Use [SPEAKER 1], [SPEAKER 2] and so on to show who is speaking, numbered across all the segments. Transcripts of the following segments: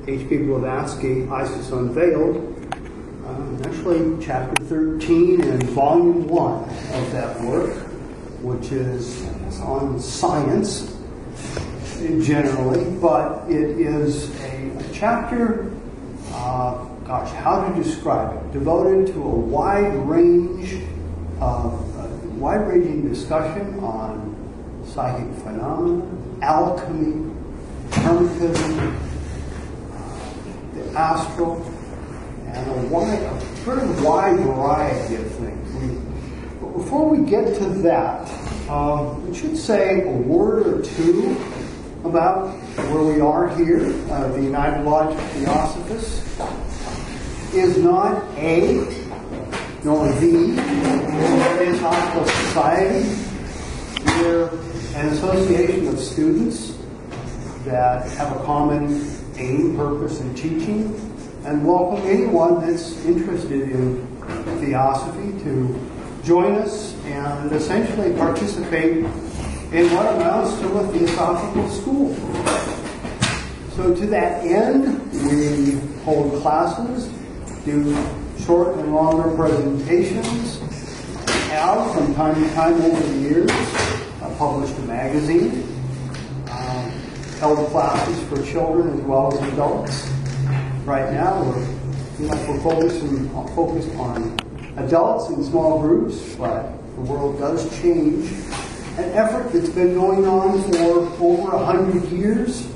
[SPEAKER 1] H.P. Blavatsky, Isis Unveiled, actually chapter 13 and volume 1 of that work, which is on science generally, but it is a chapter, how to describe it, devoted to a wide-ranging discussion on psychic phenomena, alchemy, hermetism, the astral, and a very wide variety of things. But before we get to that, we should say a word or two about where we are here. The United Lodge of Theosophists is not a, nor the Theosophical Society. We're an association of students that have a common aim, purpose, and teaching, and welcome anyone that's interested in Theosophy to join us and essentially participate in what amounts to a Theosophical school. So to that end, we hold classes, do short and longer presentations, have from time to time over the years published a magazine, held classes for children as well as adults. Right now, we're focused on adults in small groups, but the world does change. An effort that's been going on for over 100 years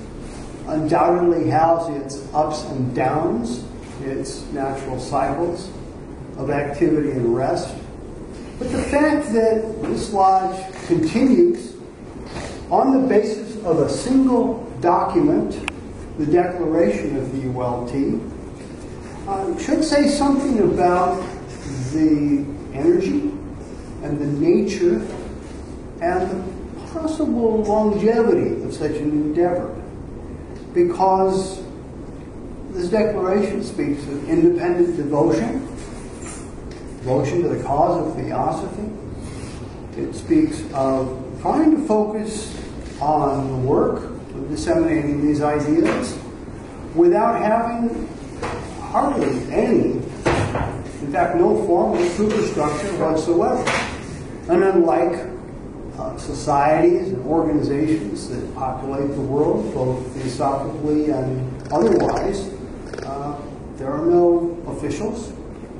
[SPEAKER 1] undoubtedly has its ups and downs, its natural cycles of activity and rest. But the fact that this lodge continues on the basis of a single document, the Declaration of the U.L.T., should say something about the energy and the nature and the possible longevity of such an endeavor. Because this declaration speaks of independent devotion to the cause of Theosophy. It speaks of trying to focus on the work of disseminating these ideas without having hardly any, in fact no formal superstructure whatsoever. And unlike societies and organizations that populate the world, both theosophically and otherwise, there are no officials,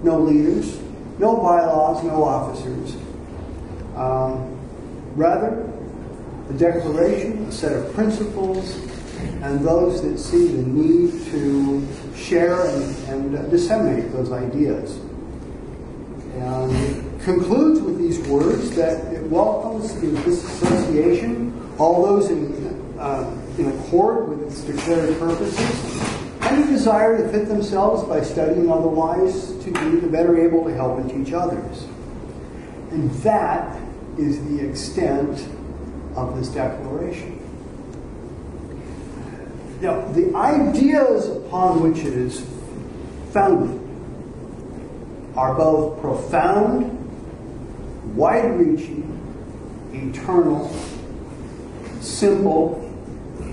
[SPEAKER 1] no leaders, no bylaws, no officers. Rather, a declaration, a set of principles, and those that see the need to share and disseminate those ideas. And it concludes with these words that it welcomes in this association all those in accord with its declared purposes and a desire to fit themselves by studying otherwise to be the better able to help and teach others. And that is the extent of this declaration. Now, the ideas upon which it is founded are both profound, wide-reaching, eternal, simple,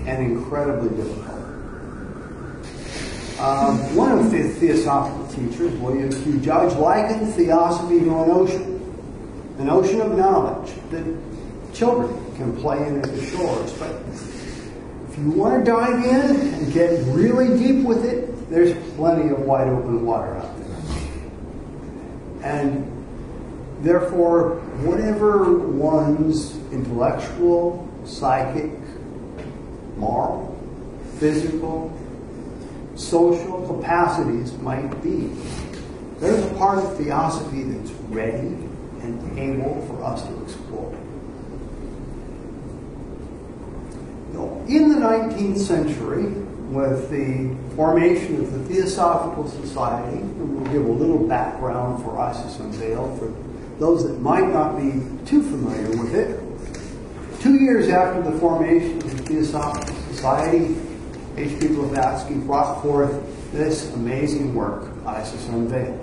[SPEAKER 1] and incredibly difficult. One of the Theosophical teachers, William Q. Judge, likened Theosophy to an ocean of knowledge that children can play in at the shores. But if you want to dive in and get really deep with it, there's plenty of wide open water out there. And therefore, whatever one's intellectual, psychic, moral, physical, social capacities might be, there's a part of Theosophy that's ready and able for us to explore. In the 19th century, with the formation of the Theosophical Society, and we'll give a little background for Isis Unveiled for those that might not be too familiar with it. 2 years after the formation of the Theosophical Society, H.P. Blavatsky brought forth this amazing work, Isis Unveiled.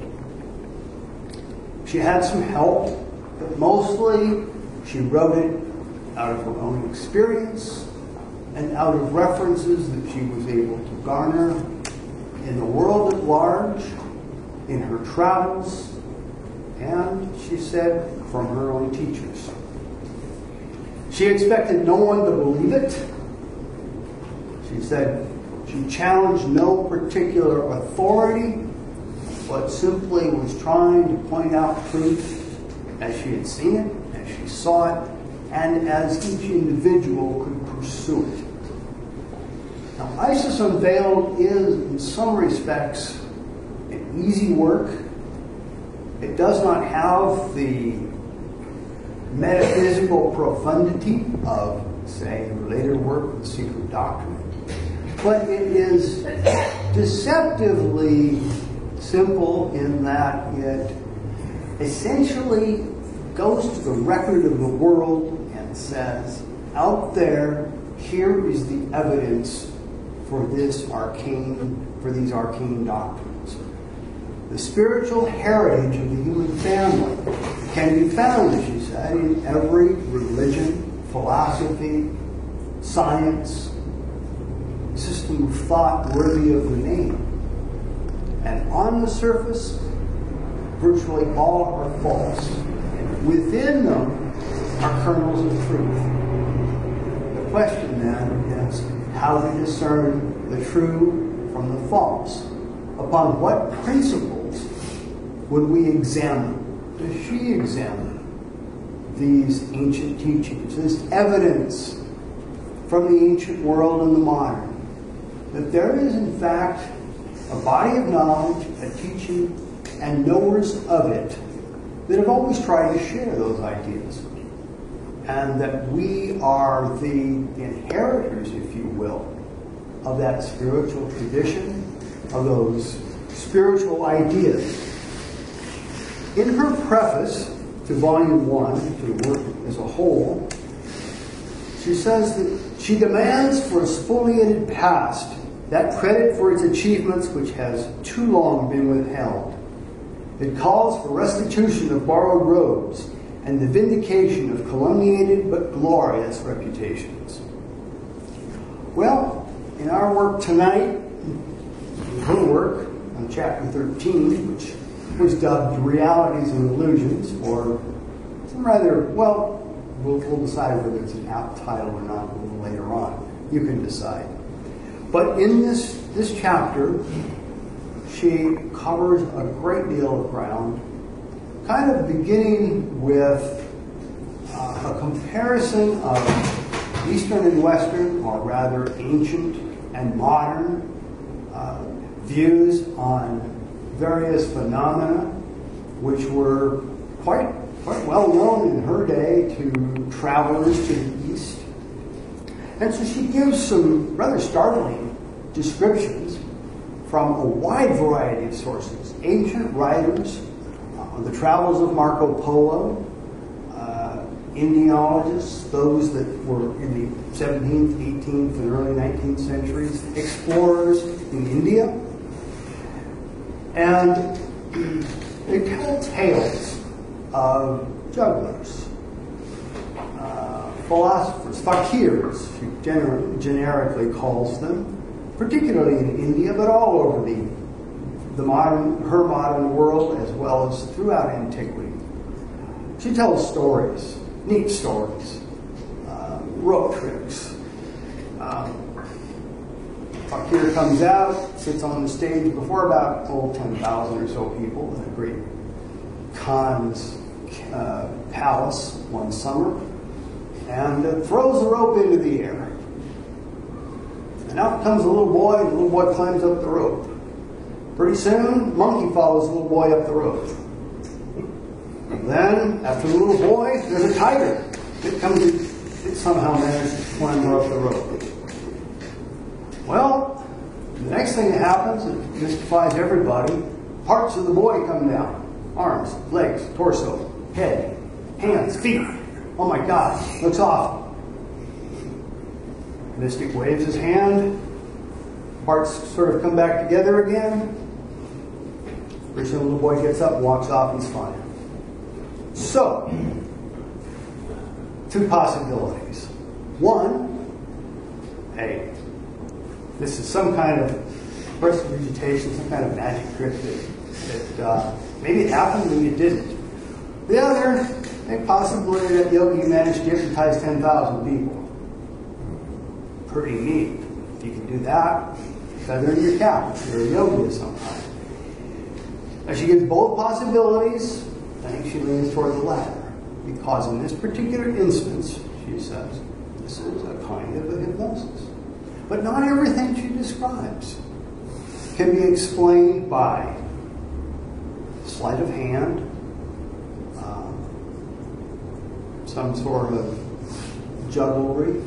[SPEAKER 1] She had some help, but mostly she wrote it out of her own experience and out of references that she was able to garner in the world at large, in her travels, and she said from her own teachers. She expected no one to believe it. She said she challenged no particular authority, but simply was trying to point out truth as she had seen it, as she saw it, and as each individual could pursue it. Now, Isis Unveiled is, in some respects, an easy work. It does not have the metaphysical profundity of, say, her later work, The Secret Doctrine. But it is deceptively simple in that it essentially goes to the record of the world and says, out there, here is the evidence for these arcane doctrines. The spiritual heritage of the human family can be found, as she said, in every religion, philosophy, science, system of thought worthy of the name. And on the surface, virtually all are false. And within them are kernels of truth. The question then is how to discern the true from the false. Upon what principles would we examine? Does she examine these ancient teachings, this evidence from the ancient world and the modern, that there is in fact a body of knowledge, a teaching, and knowers of it that have always tried to share those ideas, and that we are the inheritors, if you will, of that spiritual tradition, of those spiritual ideas. In her preface to Volume 1, to the work as a whole, she says that she demands for a spoliated past that credit for its achievements which has too long been withheld. It calls for restitution of borrowed robes and the vindication of calumniated but glorious reputations. Well, in our work tonight, in her work on chapter 13, which was dubbed Realities and Illusions, or some rather, well, we'll decide whether it's an apt title or not a little later on. You can decide. But in this chapter, she covers a great deal of ground, kind of beginning with a comparison of Eastern and Western, or rather ancient and modern, views on various phenomena which were quite well known in her day to travelers to the East. And so she gives some rather startling descriptions from a wide variety of sources. Ancient writers, the travels of Marco Polo, Indiologists, those that were in the 17th, 18th, and early 19th centuries, explorers in India. And they tell tales of jugglers, philosophers, fakirs, she generically calls them, particularly in India, but all over her modern world, as well as throughout antiquity. She tells stories, neat stories, rope tricks. Fakir comes out, sits on the stage before about 10,000 or so people in a great Khan's palace one summer, and throws the rope into the air. And out comes a little boy, and the little boy climbs up the rope. Pretty soon, monkey follows the little boy up the rope. And then, after the little boy, there's a tiger. It somehow manages to climb up the rope. Well, the next thing that happens, it mystifies everybody, parts of the boy come down. Arms, legs, torso, head, hands, feet. Oh my God, looks awful. Mystic waves his hand. Parts sort of come back together again. Pretty soon the little boy gets up, walks off, he's fine. So, two possibilities. One, hey, this is some kind of prestidigitation, some kind of magic trick that maybe it happened, maybe it didn't. The other, a possibility that yogi managed to hypnotize 10,000 people. Pretty neat. If you can do that, feather in your cap if you're a yogi of some kind. Now she gives both possibilities. I think she leans toward the latter. Because in this particular instance, she says, this is a kind of a hypnosis. But not everything she describes can be explained by sleight of hand, some sort of jugglery,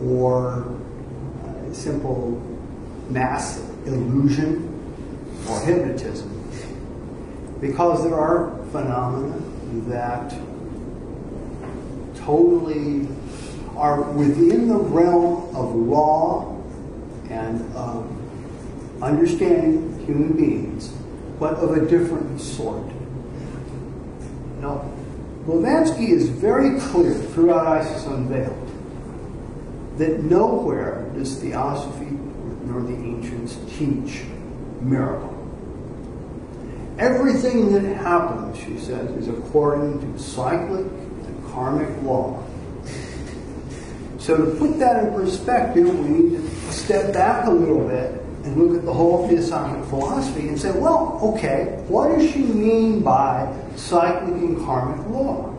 [SPEAKER 1] or simple mass illusion or hypnotism. Because there are phenomena that totally are within the realm of law and of understanding human beings, but of a different sort. Now, Blavatsky is very clear throughout Isis Unveiled that nowhere does Theosophy nor the ancients teach miracle. Everything that happens, she says, is according to cyclic and karmic law. So to put that in perspective, we need to step back a little bit and look at the whole Theosophic philosophy and say, well, okay, what does she mean by cyclic and karmic law?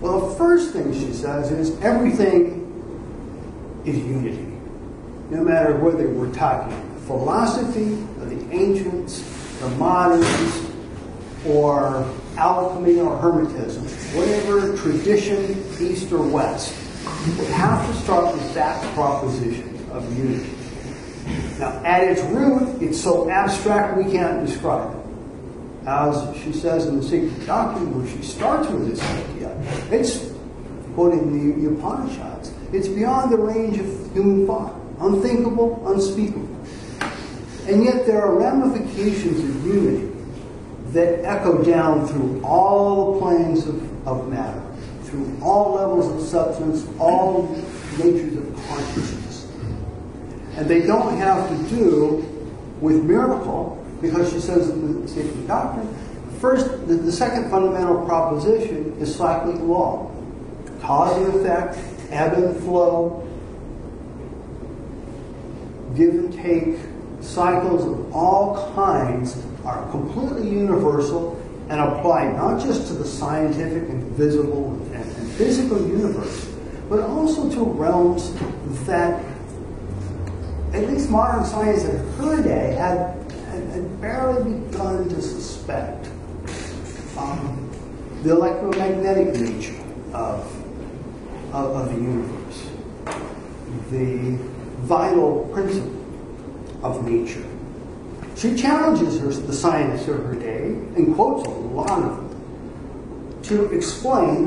[SPEAKER 1] Well, the first thing she says is everything is unity. No matter whether we're talking philosophy of the ancients, the moderns, or alchemy or hermetism, whatever tradition, east or west, we have to start with that proposition of unity. Now, at its root, it's so abstract we can't describe it. As she says in the Secret Doctrine, where she starts with this idea, it's, quoting the Upanishads, it's beyond the range of human thought, unthinkable, unspeakable. And yet there are ramifications of unity that echo down through all the planes of matter, through all levels of substance, all natures of consciousness. And they don't have to do with miracle, because she says in the Sacred Doctrine, first, the second fundamental proposition is cyclic law. Cause and effect, ebb and flow, give and take, cycles of all kinds are completely universal and apply not just to the scientific and visible and physical universe, but also to realms that at least modern science in her day had barely begun to suspect. The electromagnetic nature of the universe, the vital principle of nature. She challenges the scientists of her day, and quotes a lot of them, to explain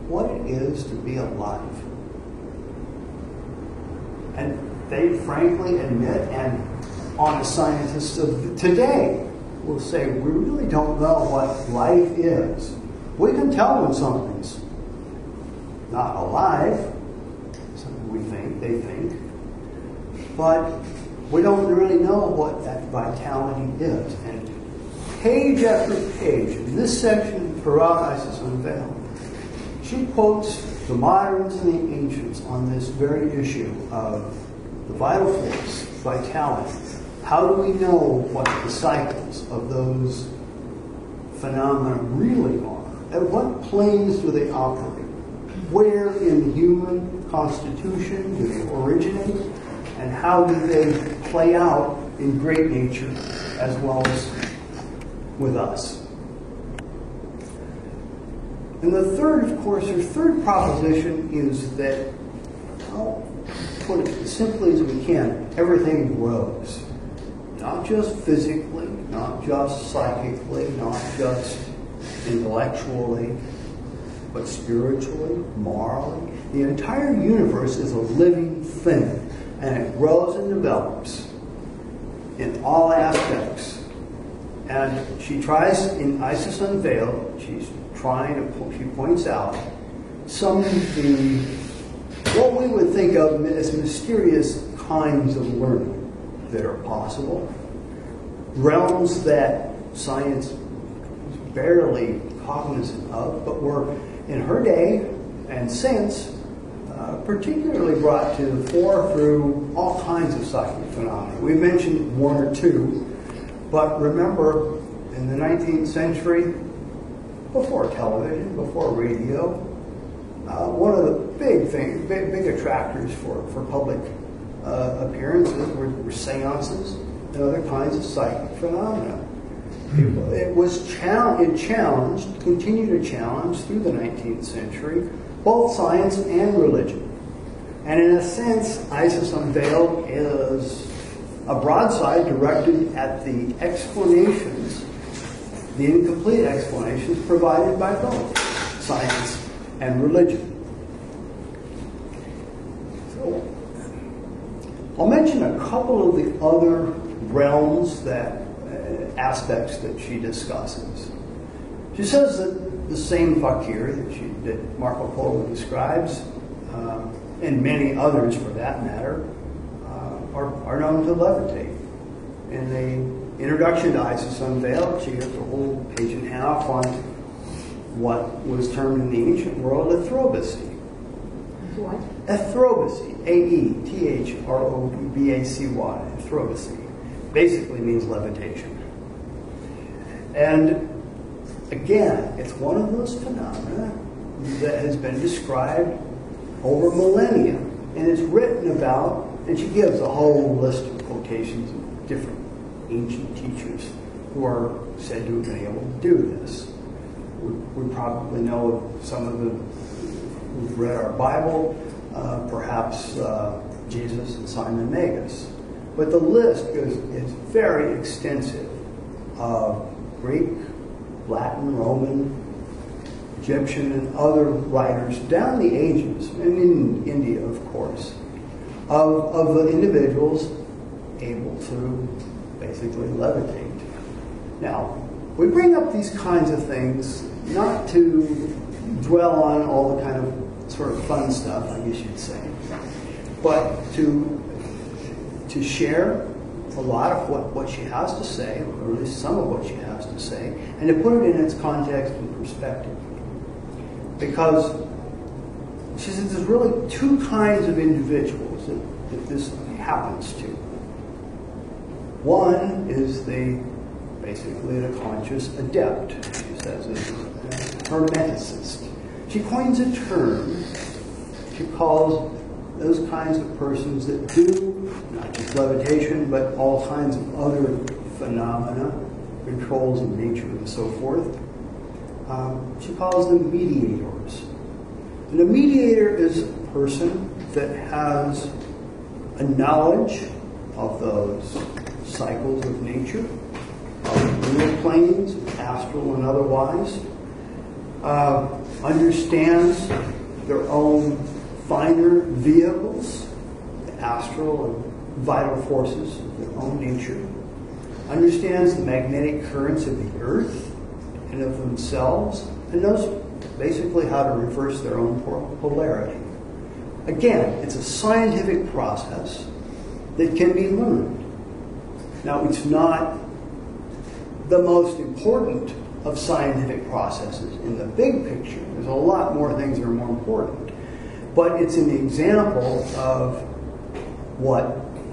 [SPEAKER 1] what it is to be alive. And they frankly admit, and honest scientists of today will say, we really don't know what life is. We can tell when something's not alive, something we think, they think, but we don't really know what that vitality is. And page after page, in this section throughout Isis Unveiled, she quotes the moderns and the ancients on this very issue of the vital force, vitality. How do we know what the cycles of those phenomena really are? At what planes do they operate? Where in the human constitution do they originate? And how do they play out in great nature as well as with us? And the third, of course, her third proposition is that, I'll put it as simply as we can, everything grows. Not just physically, not just psychically, not just intellectually, but spiritually, morally. The entire universe is a living thing. And it grows and develops in all aspects. And she tries, in Isis Unveiled, she points out some of the what we would think of as mysterious kinds of learning that are possible, realms that science is barely cognizant of, but were in her day and since particularly brought to the fore through all kinds of psychic phenomena. We mentioned one or two, but remember, in the 19th century, before television, before radio, one of the big attractors for public appearances were seances and other kinds of psychic phenomena. It challenged, continued to challenge through the 19th century, both science and religion. And in a sense, Isis Unveiled is a broadside directed at the explanations, the incomplete explanations provided by both science and religion. So, I'll mention a couple of the other realms aspects that she discusses. She says that the same fakir that Marco Polo describes, and many others for that matter, are known to levitate. In the introduction to Isis Unveiled, she has a whole page and a half on what was termed in the ancient world athrobacy.
[SPEAKER 2] What?
[SPEAKER 1] Athrobacy, A-E-T-H-R-O-B-A-C-Y, athrobacy, basically means levitation. And again, it's one of those phenomena that has been described over millennia, and it's written about, and she gives a whole list of quotations of different ancient teachers who are said to have been able to do this. We probably know of some of them who've read our Bible, perhaps Jesus and Simon Magus. But the list is very extensive of Greek, Latin, Roman, Egyptian, and other writers down the ages, and in India, of course, of the individuals able to basically levitate. Now, we bring up these kinds of things not to dwell on all the kind of sort of fun stuff, I guess you'd say, but to share a lot of what she has to say, or at least some of what she has to say, and to put it in its context and perspective. Because she says there's really two kinds of individuals that this happens to. One is basically the conscious adept, she says, is a hermeticist. She coins a term she calls those kinds of persons that do not just levitation, but all kinds of other phenomena, controls of nature and so forth. She calls them mediators. And a mediator is a person that has a knowledge of those cycles of nature, of the real planes, astral and otherwise, understands their own finer vehicles, the astral and vital forces of their own nature, understands the magnetic currents of the earth and of themselves, and knows basically how to reverse their own polarity. Again, it's a scientific process that can be learned. Now, it's not the most important of scientific processes in the big picture. There's a lot more things that are more important. But it's an example of what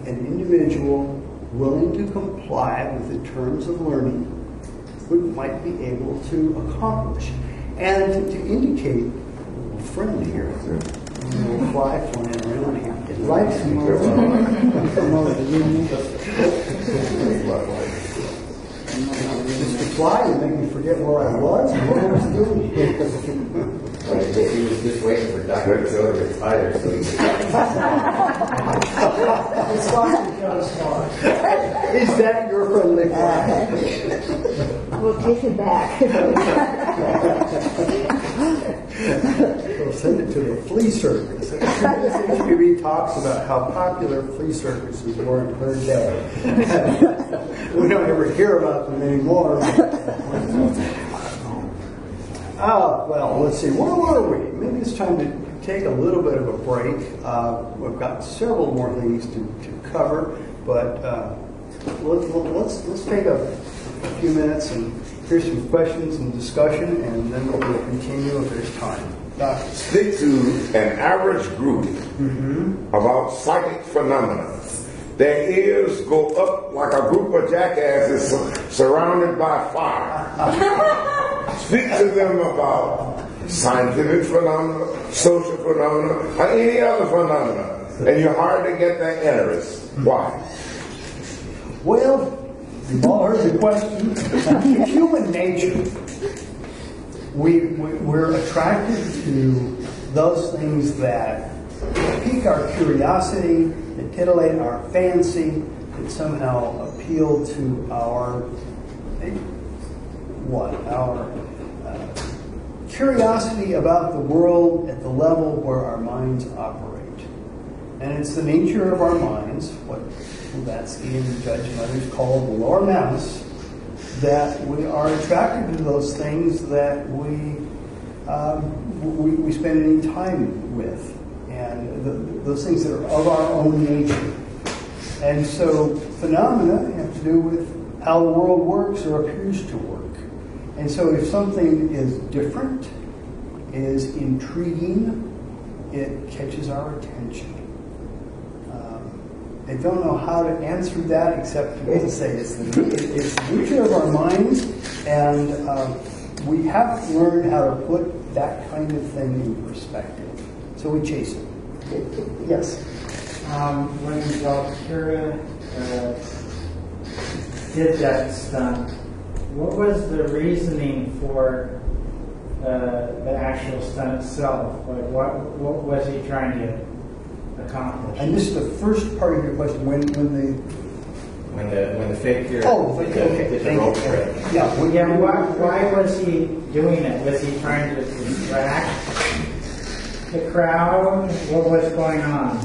[SPEAKER 1] an individual willing to comply with the terms of learning might be able to accomplish. And to indicate a friend here, a little fly flying around here. It likes me. Mr. Fly, you make me forget where I was and what I was doing here.
[SPEAKER 3] He was just waiting for Dr. Joe to retire so he could.
[SPEAKER 1] Is that your friendly fly?
[SPEAKER 2] We'll take it back.
[SPEAKER 1] We'll send it to the flea circus. HPV talks about how popular flea circuses were in her day. We don't ever hear about them anymore. Well, let's see. Where were we? Maybe it's time to take a little bit of a break. We've got several more things to cover, but let's take a few minutes and hear some questions and discussion, and then we'll continue if there's time.
[SPEAKER 4] Stick to an average group about psychic phenomena. Their ears go up like a group of jackasses surrounded by fire. Speak to them about scientific phenomena, social phenomena, or any other phenomena, and you're hard to get their interest. Why?
[SPEAKER 1] Well, you've all heard the question. It's human nature. We're attracted to those things that pique our curiosity, that titillate our fancy, that somehow appeal to our curiosity about the world at the level where our minds operate. And it's the nature of our minds, what Blavatsky and Judge and others call the lower mouse, that we are attracted to those things that we spend any time with, and those things that are of our own nature. And so phenomena have to do with how the world works or appears to work. And so if something is different, is intriguing, it catches our attention. I don't know how to answer that except to say it's the nature of our minds, and we haven't learned how to put that kind of thing in perspective. So we chase it. Yes?
[SPEAKER 5] When Valkyria did that stunt, what was the reasoning for the actual stunt itself? Like, what was he trying to accomplish?
[SPEAKER 1] I missed the first part of your question. When
[SPEAKER 3] the figure.
[SPEAKER 1] Oh, okay.
[SPEAKER 3] Did the rope trick.
[SPEAKER 1] Yeah.
[SPEAKER 5] Why was he doing it? Was he trying to distract the crowd? What was going on?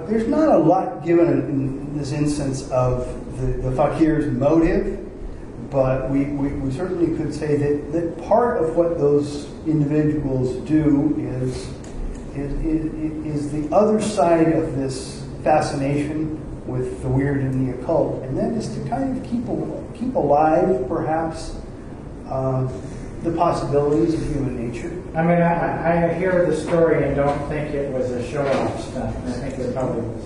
[SPEAKER 1] There's not a lot given in this instance of the fakir's motive, but we certainly could say that part of what those individuals do is the other side of this fascination with the weird and the occult, and that is to kind of keep alive, perhaps, the possibilities of human nature.
[SPEAKER 5] I mean, I hear the story and don't think it was a show-off stunt. I think it probably was.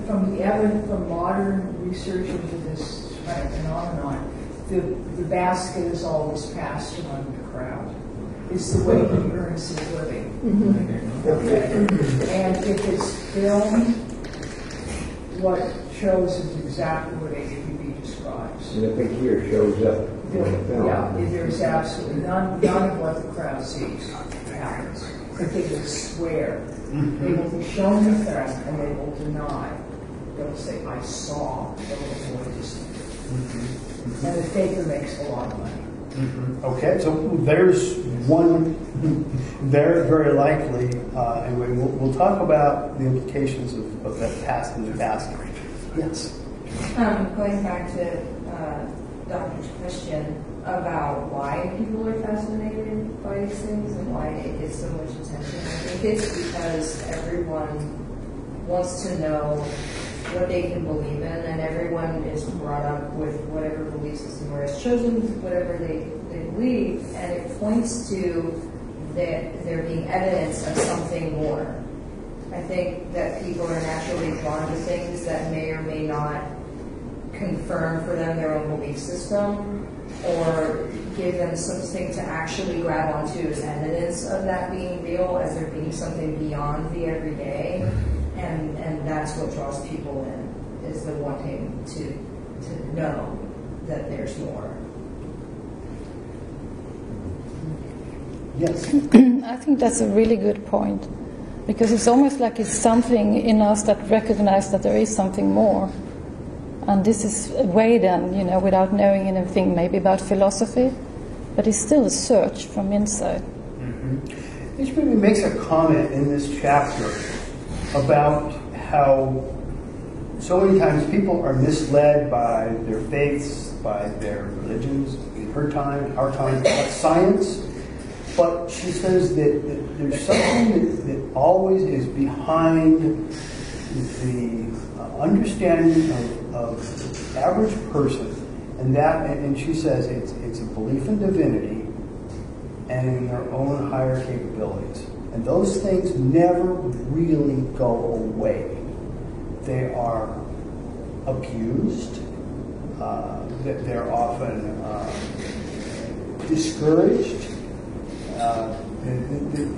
[SPEAKER 2] From modern research into this kind of phenomenon, the basket is always passed among the crowd. It's the way he earns his living. And if it's filmed, what shows is exactly what HPV describes.
[SPEAKER 6] And the fakir shows up.
[SPEAKER 2] Yeah, there's absolutely none of what the crowd sees happens. But they will swear. They will be shown the fact and they will deny. They'll say, I saw the little boy just. And the faker makes a lot of money.
[SPEAKER 1] Okay, so there's one very, very likely, and we'll talk about the implications of that past in the basket. Yes?
[SPEAKER 7] Going back to Doctor's question about why people are fascinated by these things and why it gets so much attention, I think it's because everyone wants to know what they can believe in, and everyone is brought up with whatever belief system or is chosen whatever they believe, and it points to there being evidence of something more. I think that people are naturally drawn to things that may or may not confirm for them their own belief system or give them something to actually grab onto as evidence of that being real, as there being something beyond the everyday. And that's what draws people in, is the wanting to know that there's more.
[SPEAKER 1] Yes.
[SPEAKER 8] I think that's a really good point, because it's almost like it's something in us that recognizes that there is something more. And this is a way then, without knowing anything maybe about philosophy, but it's still a search from inside.
[SPEAKER 1] Mm-hmm. This maybe makes a comment in this chapter about how so many times people are misled by their faiths, by their religions, in her time, our time, by science, But she says that there's something that always is behind the understanding of the average person, and she says it's a belief in divinity and in their own higher capabilities. And those things never really go away. They are abused. They're often discouraged.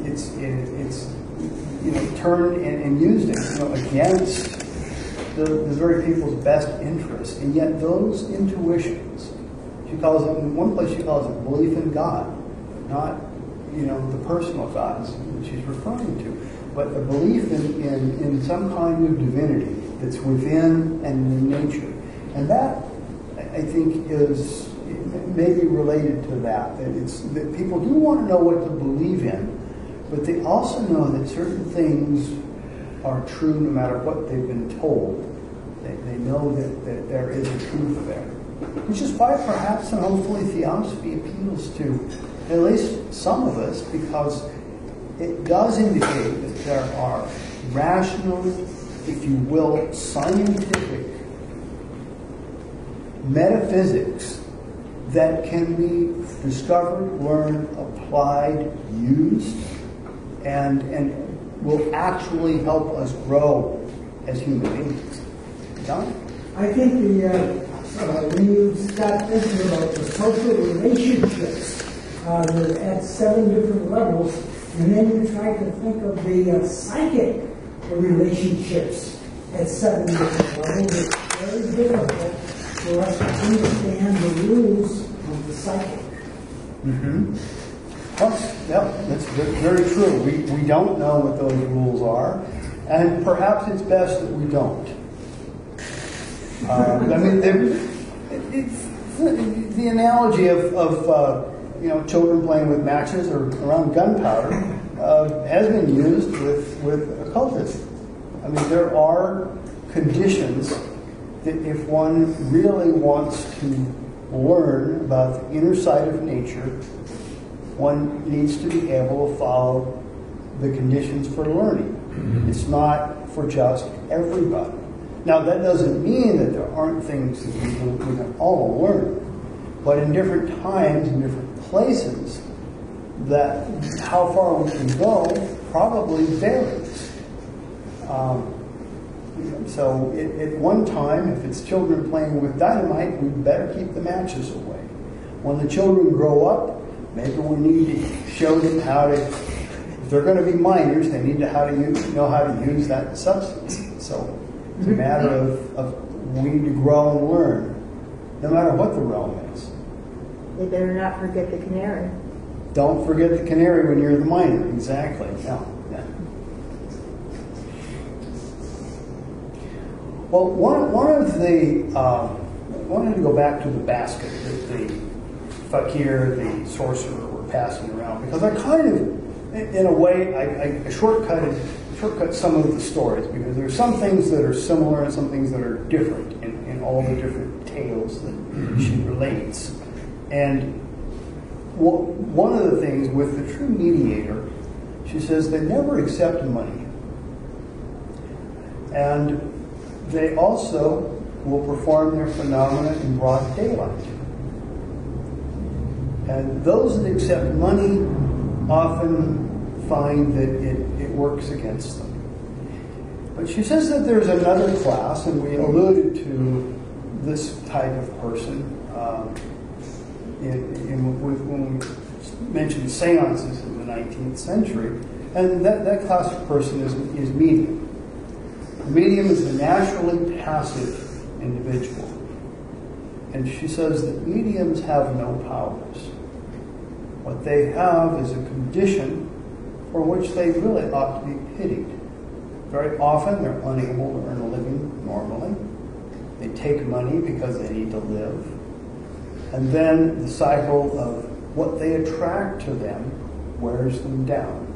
[SPEAKER 1] It's turned and used against the very people's best interests. And yet those intuitions, she calls it, in one place she calls it belief in God, not the personal gods that she's referring to, but a belief in some kind of divinity that's within and in nature. And that, I think, is maybe related to that people do want to know what to believe in, but they also know that certain things are true no matter what they've been told. They know that there is a truth there. Which is why perhaps and hopefully Theosophy appeals to at least some of us, because it does indicate that there are rational, if you will, scientific metaphysics that can be discovered, learned, applied, used, and will actually help us grow as human beings. John?
[SPEAKER 6] I think when you start thinking about the social relationships at 7 different levels, and then you try to think of the psychic relationships at 7 different levels, it's very difficult for us to understand the rules of the psychic.
[SPEAKER 1] Mm-hmm. That's very true. We don't know what those rules are, and perhaps it's best that we don't. The analogy of children playing with matches or around gunpowder has been used with occultism. I mean, there are conditions that if one really wants to learn about the inner side of nature, one needs to be able to follow the conditions for learning. Mm-hmm. It's not for just everybody. Now, that doesn't mean that there aren't things that we can all learn, but in different times, in different places, that how far we can go probably varies. So at one time, if it's children playing with dynamite, we better keep the matches away. When the children grow up, maybe we need to show them how to, if they're going to be minors, they need to know how to use that substance. So it's a matter of we need to grow and learn, no matter what the realm is.
[SPEAKER 9] They better not forget the canary.
[SPEAKER 1] Don't forget the canary when you're the minor. Exactly. Yeah. Well, one of the I wanted to go back to the basket that the fakir, the sorcerer, were passing around, because I kind of, in a way, I shortcut some of the stories, because there are some things that are similar and some things that are different in all the different tales that she relates. And one of the things with the true mediator, she says they never accept money. And they also will perform their phenomena in broad daylight. And those that accept money often find that it works against them. But she says that there's another class, and we alluded to this type of person when we mentioned seances in the 19th century, and that class of person is medium. The medium is a naturally passive individual. And she says that mediums have no powers. What they have is a condition for which they really ought to be pitied. Very often they're unable to earn a living normally. They take money because they need to live. And then the cycle of what they attract to them wears them down.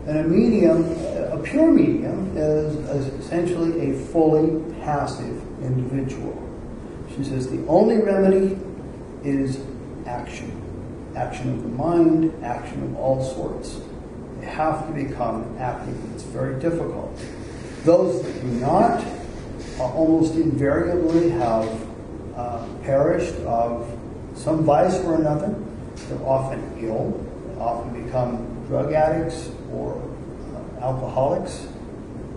[SPEAKER 1] And a medium, a pure medium, is essentially a fully passive individual. She says the only remedy is action. action of the mind, action of all sorts. They have to become active. It's very difficult. Those that do not almost invariably have perished of some vice or another. They're often ill. They often become drug addicts or alcoholics.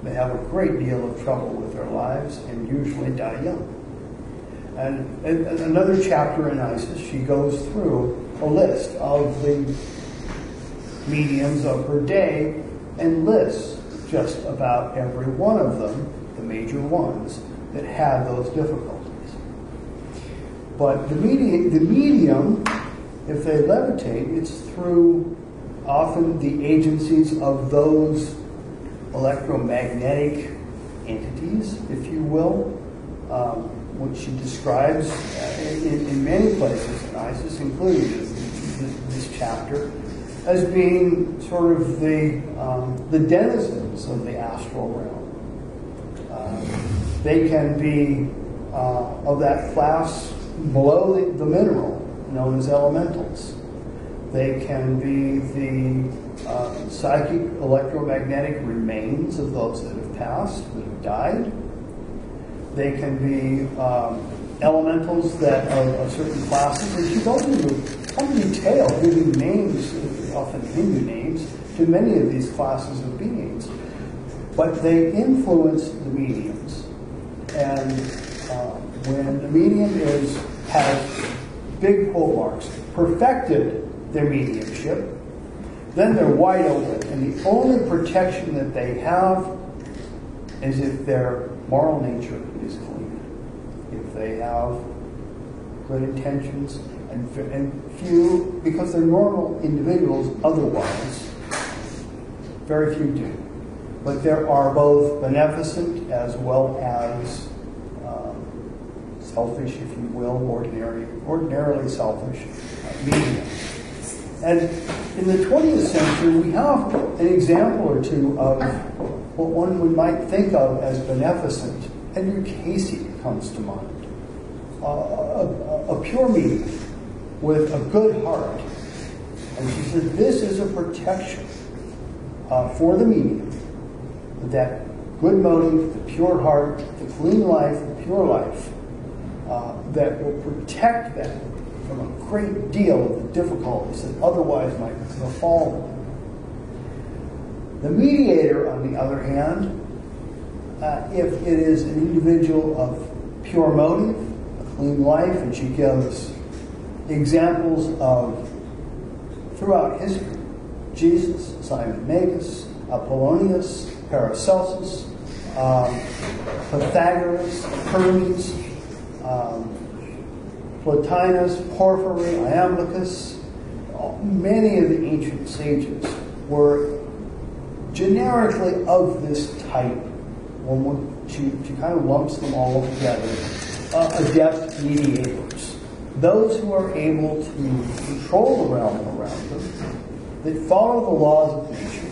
[SPEAKER 1] They have a great deal of trouble with their lives and usually die young. And another chapter in Isis, she goes through a list of the mediums of her day and lists just about every one of them, the major ones, that had those difficulties. But the medium, if they levitate, it's through often the agencies of those electromagnetic entities, if you will, which she describes in many places in Isis, including this chapter, as being sort of the denizens of the astral realm. They can be of that class below the mineral, known as elementals. They can be the psychic electromagnetic remains of those that have passed, that have died. They can be elementals that of certain classes. And she goes into some detail, giving names, often Hindu names, to many of these classes of beings. But they influence the mediums. And when the medium has big pull marks, perfected their mediumship, then they're wide open. And the only protection that they have is if their moral nature is clean. If they have good intentions, and few, because they're normal individuals otherwise, very few do. But there are both beneficent as well as selfish, if you will, ordinarily selfish mediums. And in the 20th century, we have an example or two of what one might think of as beneficent. Edgar Casey comes to mind. A pure medium with a good heart. And she said, this is a protection for the medium. That good motive, the pure heart, the clean life, the pure life, that will protect them from a great deal of the difficulties that otherwise might befall them. The mediator, on the other hand, if it is an individual of pure motive, a clean life, and she gives examples of, throughout history, Jesus, Simon Magus, Apollonius, Paracelsus, Pythagoras, Hermes, Plotinus, Porphyry, Iamblichus. Many of the ancient sages were generically of this type. She kind of lumps them all together. Adept mediators. Those who are able to control the realm around them, that follow the laws of nature,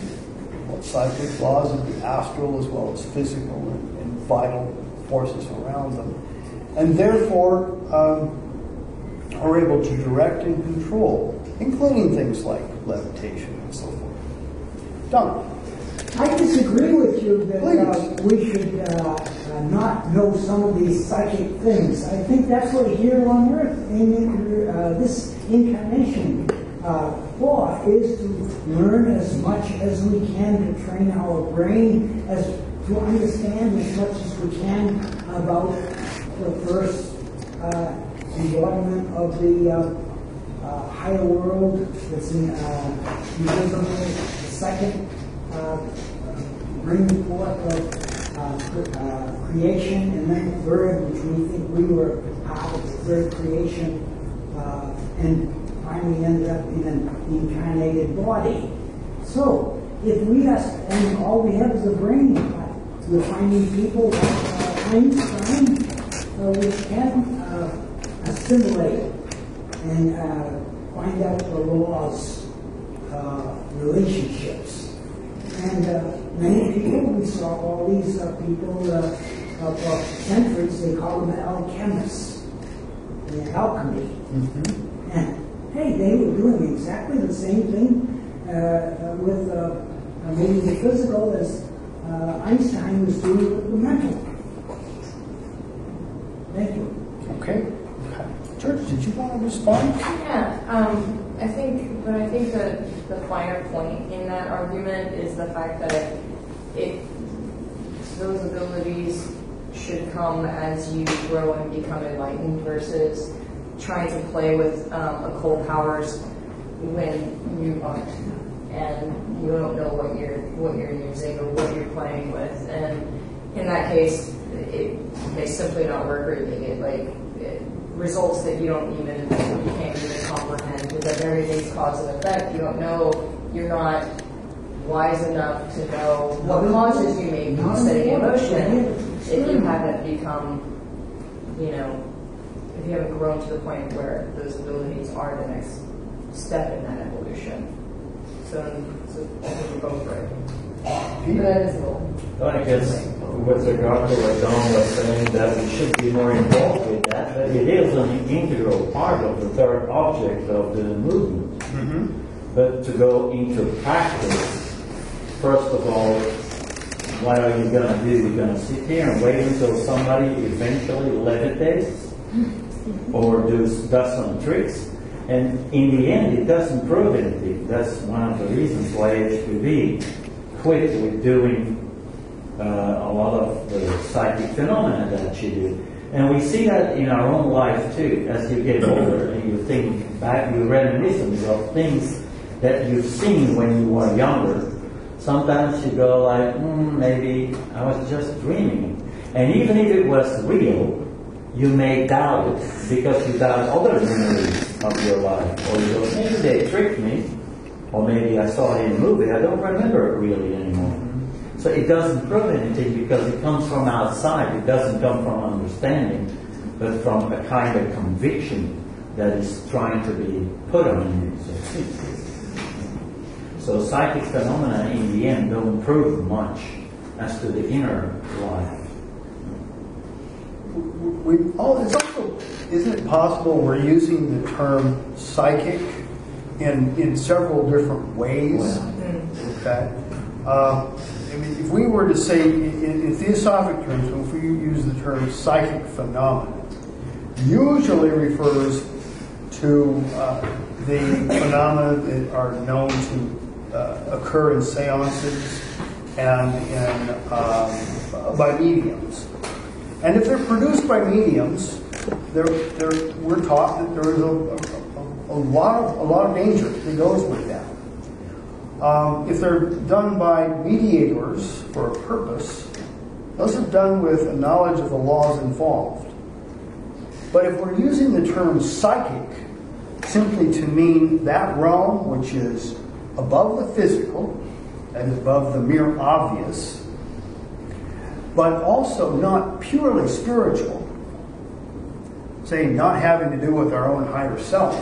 [SPEAKER 1] what cyclic laws of the astral as well as physical and vital forces around them, and therefore are able to direct and control, including things like levitation and so forth. Don.
[SPEAKER 6] I disagree with you that we should not know some of these psychic things. I think that's what here on earth, in this incarnation, for is to learn as much as we can to train our brain, as to understand as much as we can about the first embodiment of the higher world that's invisible, the second bringing forth of creation, and then the third, which we think we were part of the third creation, and finally ended up in an incarnated body. So, if we are, and all we have is a brain, we're finding people like Einstein, which can assimilate and find out the laws, relationships. And many people, we saw all these people for centuries, they call them alchemists, the alchemy. Mm-hmm. And hey, they were doing exactly the same thing with maybe the physical as Einstein was doing with the mental. Thank you.
[SPEAKER 1] Okay. George, did you want to respond?
[SPEAKER 7] Yeah, I think that the finer point in that argument is the fact that those abilities should come as you grow and become enlightened versus trying to play with occult powers when you aren't and you don't know what you're using or what you're playing with. And in that case, it may simply not work, or results that you can't even comprehend, with everything's cause and effect. You don't know, you're not wise enough to know what causes you may be setting in motion if you haven't become, if you haven't grown to the point where those abilities are the next step in that evolution. So I think we're both right. But that is a little.
[SPEAKER 10] I guess with regard to what Don was saying, that we should be more involved with that, but it is an integral part of the third object of the movement. Mm-hmm. But to go into practice, first of all, what are you going to do? You're going to sit here and wait until somebody eventually levitates or does some tricks. And in the end, it doesn't prove anything. That's one of the reasons why HPV quit with doing a lot of the psychic phenomena that you do. And we see that in our own life too. As you get older and you think back, you reminiscence of things that you've seen when you were younger. Sometimes you go like, maybe I was just dreaming. And even if it was real, you may doubt it because you doubt other memories of your life. Or you go, maybe they tricked me. Or maybe I saw it in a movie. I don't remember it really anymore. So it doesn't prove anything because it comes from outside. It doesn't come from understanding, but from a kind of conviction that is trying to be put on you. So psychic phenomena in the end don't prove much as to the inner life.
[SPEAKER 1] It's also, isn't it possible we're using the term psychic in several different ways? Okay. I mean, if we were to say, in theosophic terms, if we use the term psychic phenomena, usually refers to the phenomena that are known to occur in seances and by mediums. And if they're produced by mediums, we're taught that there is a lot of danger that goes with that. If they're done by mediators for a purpose, those are done with a knowledge of the laws involved. But if we're using the term psychic simply to mean that realm which is above the physical and above the mere obvious, but also not purely spiritual, say not having to do with our own higher self,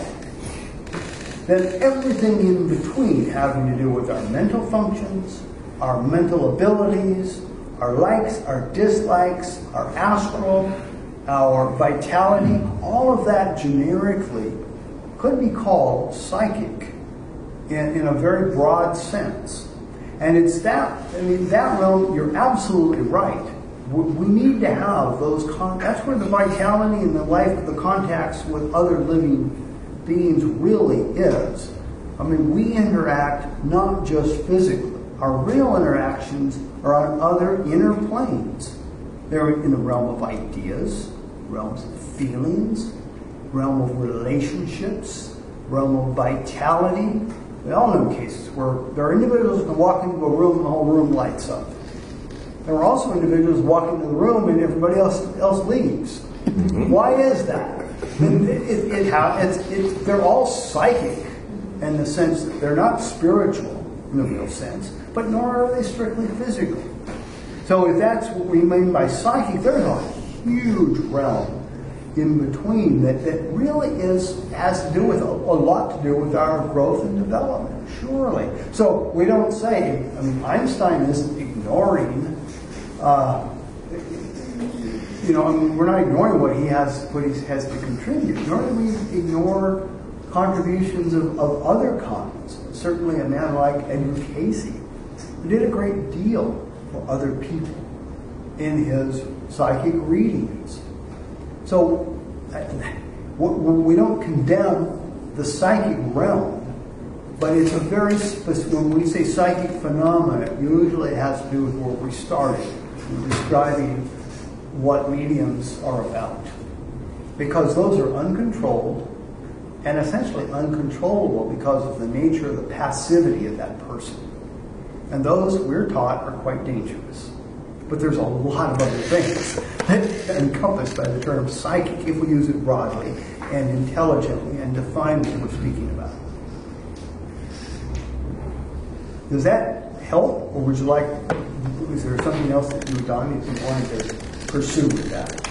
[SPEAKER 1] then everything in between having to do with our mental functions, our mental abilities, our likes, our dislikes, our astral, our vitality, all of that generically could be called psychic in a very broad sense. And it's that realm, you're absolutely right. We need to have those, that's where the vitality and the life, the contacts with other living beings really is. I mean, we interact not just physically. Our real interactions are on other inner planes. They're in the realm of ideas, realms of feelings, realm of relationships, realm of vitality. We all know cases where there are individuals who can walk into a room and the whole room lights up. There are also individuals who walk into the room and everybody else leaves. Why is that? They're all psychic in the sense that they're not spiritual in the real sense, but nor are they strictly physical. So if that's what we mean by psychic, there's a huge realm in between that really has to do with a lot to do with our growth and development, surely. So we don't say, I mean, Einstein isn't ignoring we're not ignoring what he has to contribute, nor do we ignore contributions of other kinds. Certainly a man like Edgar Casey, who did a great deal for other people in his psychic readings. So we don't condemn the psychic realm, but it's a very when we say psychic phenomena, it usually has to do with where we started, describing what mediums are about. Because those are uncontrolled and essentially uncontrollable because of the nature of the passivity of that person. And those, we're taught, are quite dangerous. But there's a lot of other things encompassed by the term psychic, if we use it broadly and intelligently and define what we're speaking about. Does that help, or would you like, is there something else that you've done if you wanted to pursue with that?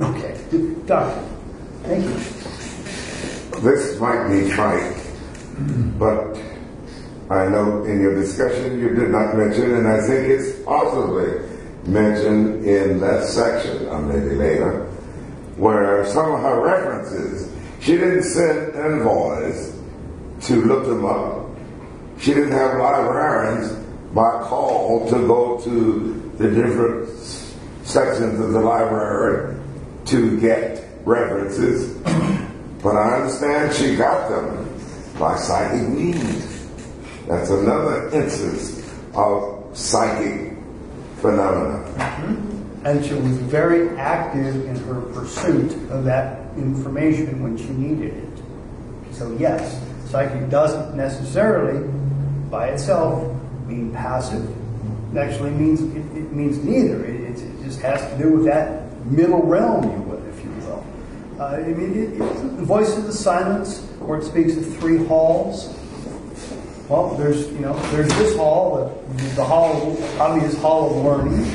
[SPEAKER 1] Okay, Doctor, thank you.
[SPEAKER 4] This might be trite, but I know in your discussion you did not mention, and I think it's possibly mentioned in that section, or maybe later, where some of her references, she didn't send envoys to look them up. She didn't have librarians by call to go to the different sections of the library to get references. But I understand she got them by psychic means. That's another instance of psychic phenomena.
[SPEAKER 1] Mm-hmm. And she was very active in her pursuit of that information when she needed it. So yes, psychic doesn't necessarily, by itself, mean passive. It actually means it means neither. It just has to do with that middle realm, if you will. The voice of the silence, where it speaks of three halls. Well, there's this hall, the hall, probably is hall of learning,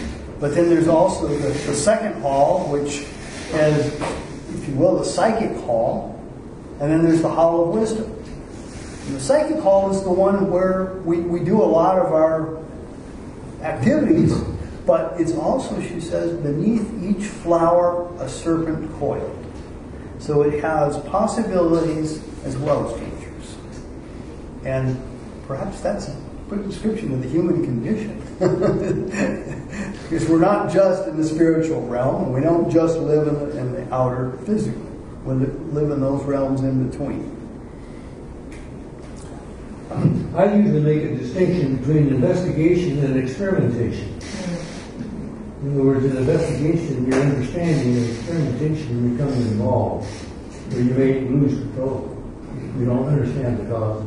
[SPEAKER 1] but then there's also the second hall, which is, if you will, the psychic hall, and then there's the hall of wisdom. And the psychic hall is the one where we do a lot of our activities, but it's also, she says, beneath each flower a serpent coiled. So it has possibilities as well as dangers. And perhaps that's a good description of the human condition. Because we're not just in the spiritual realm, and we don't just live in the outer physical. We live in those realms in between.
[SPEAKER 11] I usually make a distinction between investigation and experimentation. In other words, in investigation, you're understanding, and experimentation, you're becoming involved, where you may lose control. You don't understand the cause.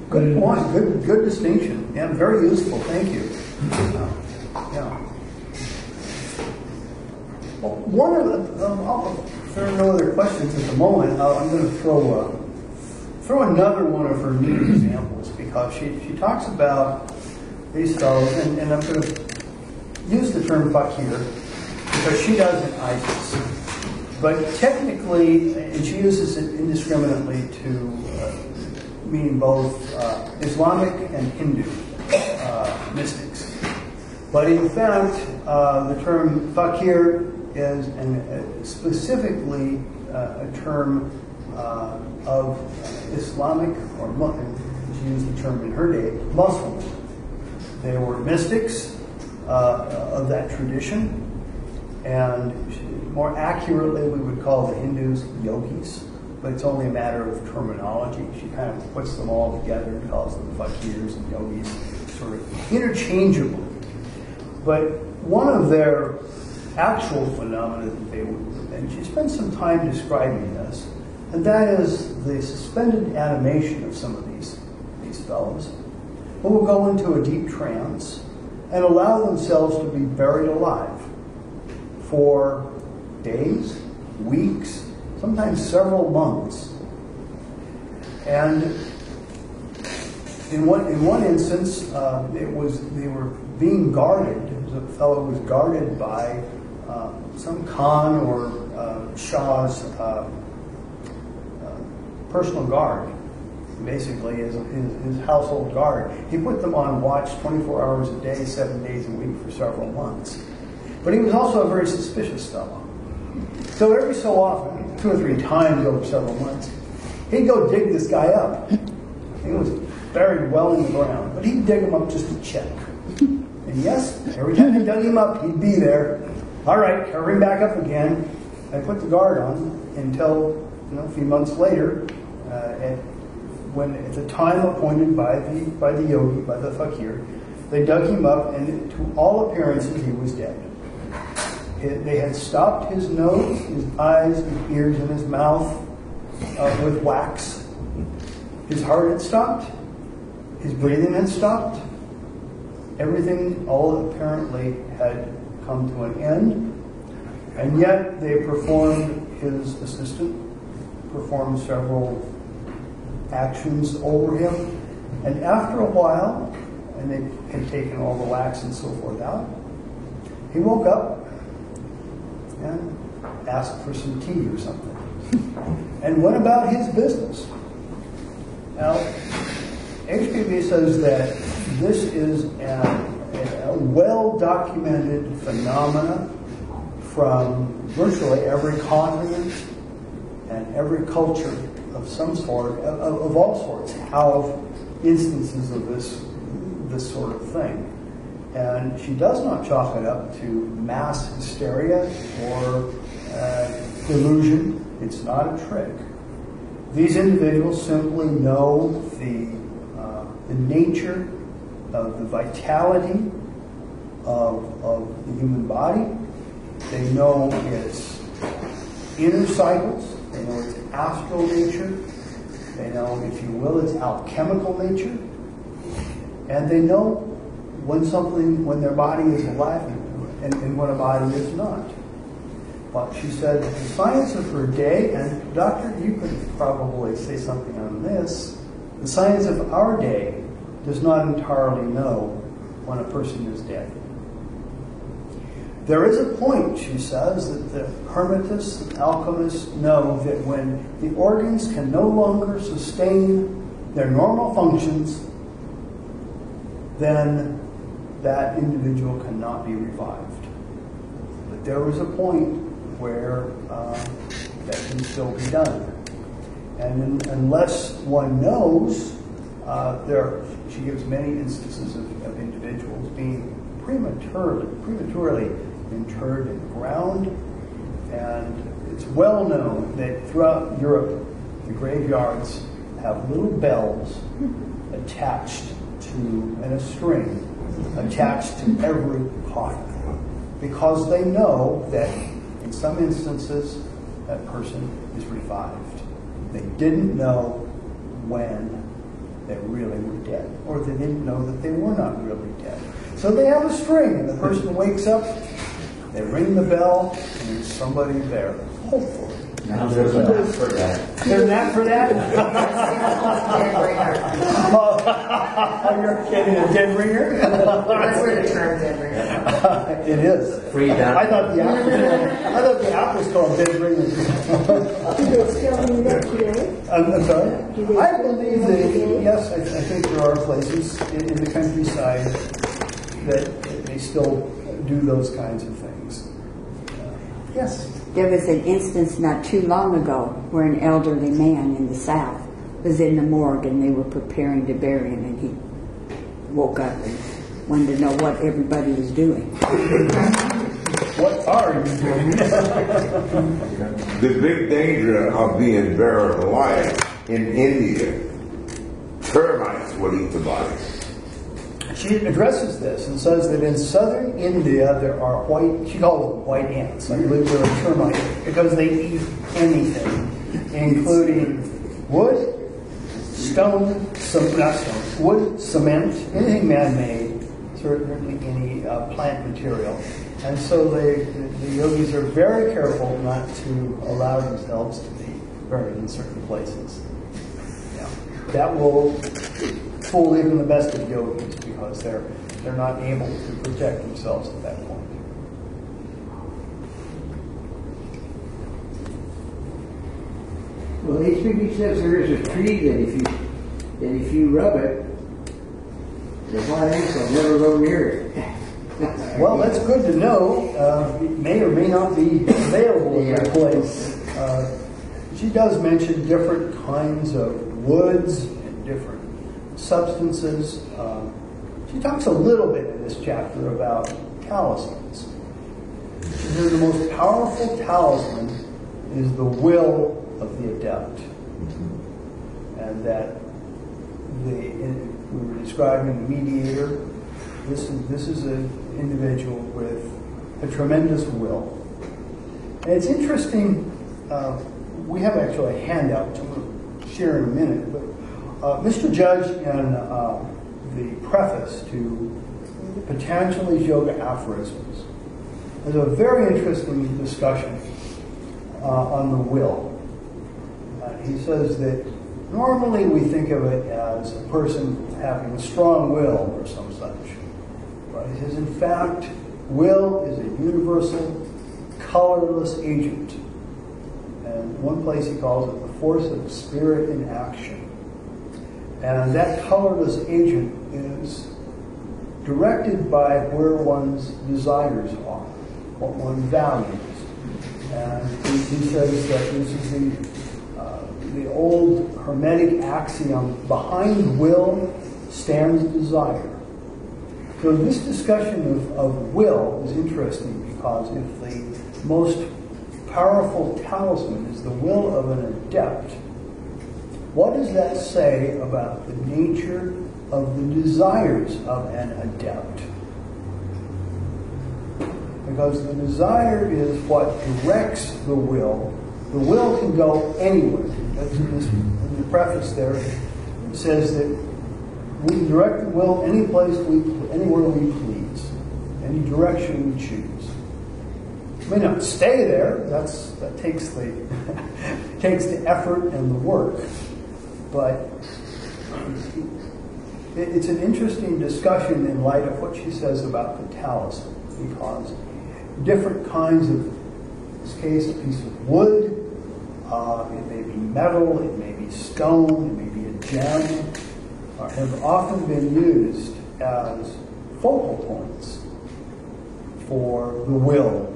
[SPEAKER 1] Good point. Good distinction. Yeah, very useful. Thank you. Yeah. Well, one of the, if there are no other questions at the moment, I'm going to throw another one of her neat examples, because she talks about these fellows, and I'm going to use the term fakir because she doesn't ISIS. But technically, and she uses it indiscriminately to mean both Islamic and Hindu mystics. But in fact, the term fakir is specifically a term of Islamic, or she used the term in her day, Muslims. They were mystics of that tradition, and more accurately we would call the Hindus yogis, but it's only a matter of terminology. She kind of puts them all together and calls them fakirs and yogis sort of interchangeably. But one of their actual phenomena that they would, and she spends some time describing this, and that is the suspended animation of some of these fellows who will go into a deep trance and allow themselves to be buried alive for days, weeks, sometimes several months. And in one instance, they were being guarded. The fellow was guarded by some Khan or Shah's personal guard, basically his household guard. He put them on watch 24 hours a day, 7 days a week for several months. But he was also a very suspicious fellow. So every so often, 2 or 3 times over several months, he'd go dig this guy up. He was buried well in the ground, but he'd dig him up just to check. And yes, every time he dug him up, he'd be there. All right, carry him back up again. I put the guard on until a few months later, at the time appointed by the yogi, by the fakir, they dug him up, and to all appearances, he was dead. They had stopped his nose, his eyes, his ears, and his mouth with wax. His heart had stopped. His breathing had stopped. Everything, all apparently, had come to an end. And yet, his assistant performed several actions over him. And after a while, and they had taken all the wax and so forth out, he woke up and asked for some tea or something and went about his business. Now, HPV says that this is a well-documented phenomena from virtually every continent and every culture of some sort, of all sorts, have instances of this sort of thing. And she does not chalk it up to mass hysteria or delusion. It's not a trick. These individuals simply know the nature of the vitality of the human body. They know its inner cycles. They know its astral nature. They know, if you will, its alchemical nature. And they know when their body is alive and when a body is not. But she said, the science of her day, and Doctor, you could probably say something on this, the science of our day does not entirely know when a person is dead. There is a point, she says, that the hermetists and alchemists know that when the organs can no longer sustain their normal functions, then that individual cannot be revived. But there is a point where that can still be done. And unless one knows, she gives many instances of individuals being prematurely interred in the ground. And it's well known that throughout Europe, the graveyards have little bells attached to, and a string attached to every coffin, because they know that in some instances that person is revived. They didn't know when they really were dead, or they didn't know that they were not really dead. So they have a string, and the person wakes up, they ring the bell, and there's somebody there, hopefully.
[SPEAKER 3] Now there's an app for that.
[SPEAKER 1] There's an app for that? Oh, you're kidding, a dead ringer?
[SPEAKER 7] That's where the term dead ringer.
[SPEAKER 1] It is.
[SPEAKER 3] Free down.
[SPEAKER 1] I thought the app was called dead ringer.
[SPEAKER 9] Do they still do that today?
[SPEAKER 1] I'm sorry?
[SPEAKER 9] Do they
[SPEAKER 1] I
[SPEAKER 9] still
[SPEAKER 1] believe
[SPEAKER 9] do that
[SPEAKER 1] that,
[SPEAKER 9] today?
[SPEAKER 1] yes, I think there are places in the countryside that they still do those kinds of things. Yes?
[SPEAKER 12] There was an instance not too long ago where an elderly man in the South was in the morgue and they were preparing to bury him, and he woke up and wanted to know what everybody was doing.
[SPEAKER 1] What are you doing?
[SPEAKER 4] The big danger of being buried alive in India, termites will eat the body.
[SPEAKER 1] She addresses this and says that in southern India there are she calls them white ants. I believe they're a termite because they eat anything, including wood, wood, cement, anything man-made, certainly any plant material. And so the yogis are very careful not to allow themselves to be buried in certain places. Yeah. That will fool even the best of yogis because they're not able to protect themselves at that point.
[SPEAKER 11] Well, HPV says there is a tree that if you rub it, the white ants will never go near it.
[SPEAKER 1] Well, that's good to know. It may or may not be available in your place. She does mention different kinds of woods and different substances. She talks a little bit in this chapter about talismans. She says the most powerful talisman is the will of the adept. And that we were describing the mediator. This is an individual with a tremendous will. And it's interesting, we have actually a handout to share in a minute, but Mr. Judge in the preface to Patanjali's Yoga Aphorisms has a very interesting discussion on the will. He says that normally we think of it as a person having a strong will or some such. But he says, in fact, will is a universal, colorless agent. And one place he calls it the force of spirit in action. And that colorless agent is directed by where one's desires are, what one values. And he says that this is the old Hermetic axiom, behind will stands desire. So this discussion of will is interesting because if the most powerful talisman is the will of an adept, what does that say about the nature of the desires of an adept? Because the desire is what directs the will. The will can go anywhere. That's in the preface there, it says that we can direct the will anywhere we please, any direction we choose. It may not stay there. That takes the takes the effort and the work. But it's an interesting discussion in light of what she says about the talisman, because different kinds of, in this case, a piece of wood, it may be metal, it may be stone, it may be a gem, have often been used as focal points for the will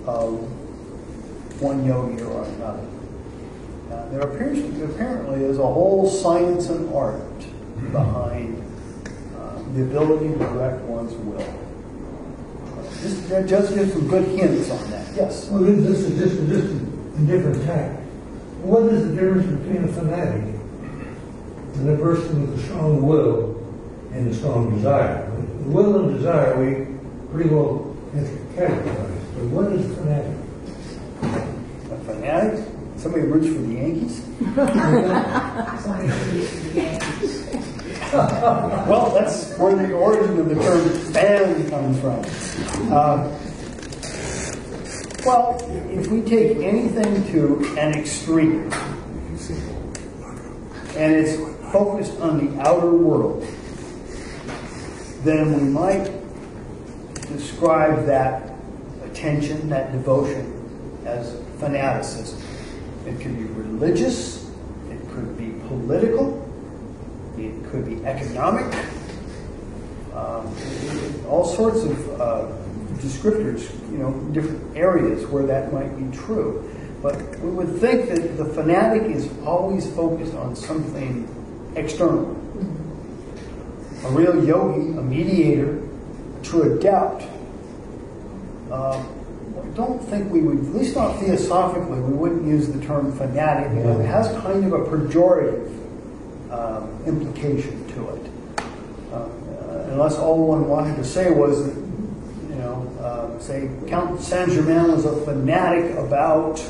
[SPEAKER 1] of one yogi or another. There apparently is a whole science and art behind the ability to direct one's will. Just give some good hints on that. Yes?
[SPEAKER 11] Well, this is just a different tack. What is the difference between a fanatic and a person with a strong will and a strong desire? The will and desire we pretty well categorize. But what is a fanatic?
[SPEAKER 1] A fanatic? Somebody roots for the Yankees?
[SPEAKER 2] Somebody roots for the Yankees.
[SPEAKER 1] Well, that's where the origin of the term fan comes from. Well, if we take anything to an extreme, and it's focused on the outer world, then we might describe that attention, that devotion, as fanaticism. It could be religious, it could be political, it could be economic, all sorts of descriptors, different areas where that might be true. But we would think that the fanatic is always focused on something external. A real yogi, a mediator, a true adept, I don't think we would, at least not theosophically, we wouldn't use the term fanatic. It has kind of a pejorative implication to it. Unless all one wanted to say was that, say Count Saint-Germain was a fanatic about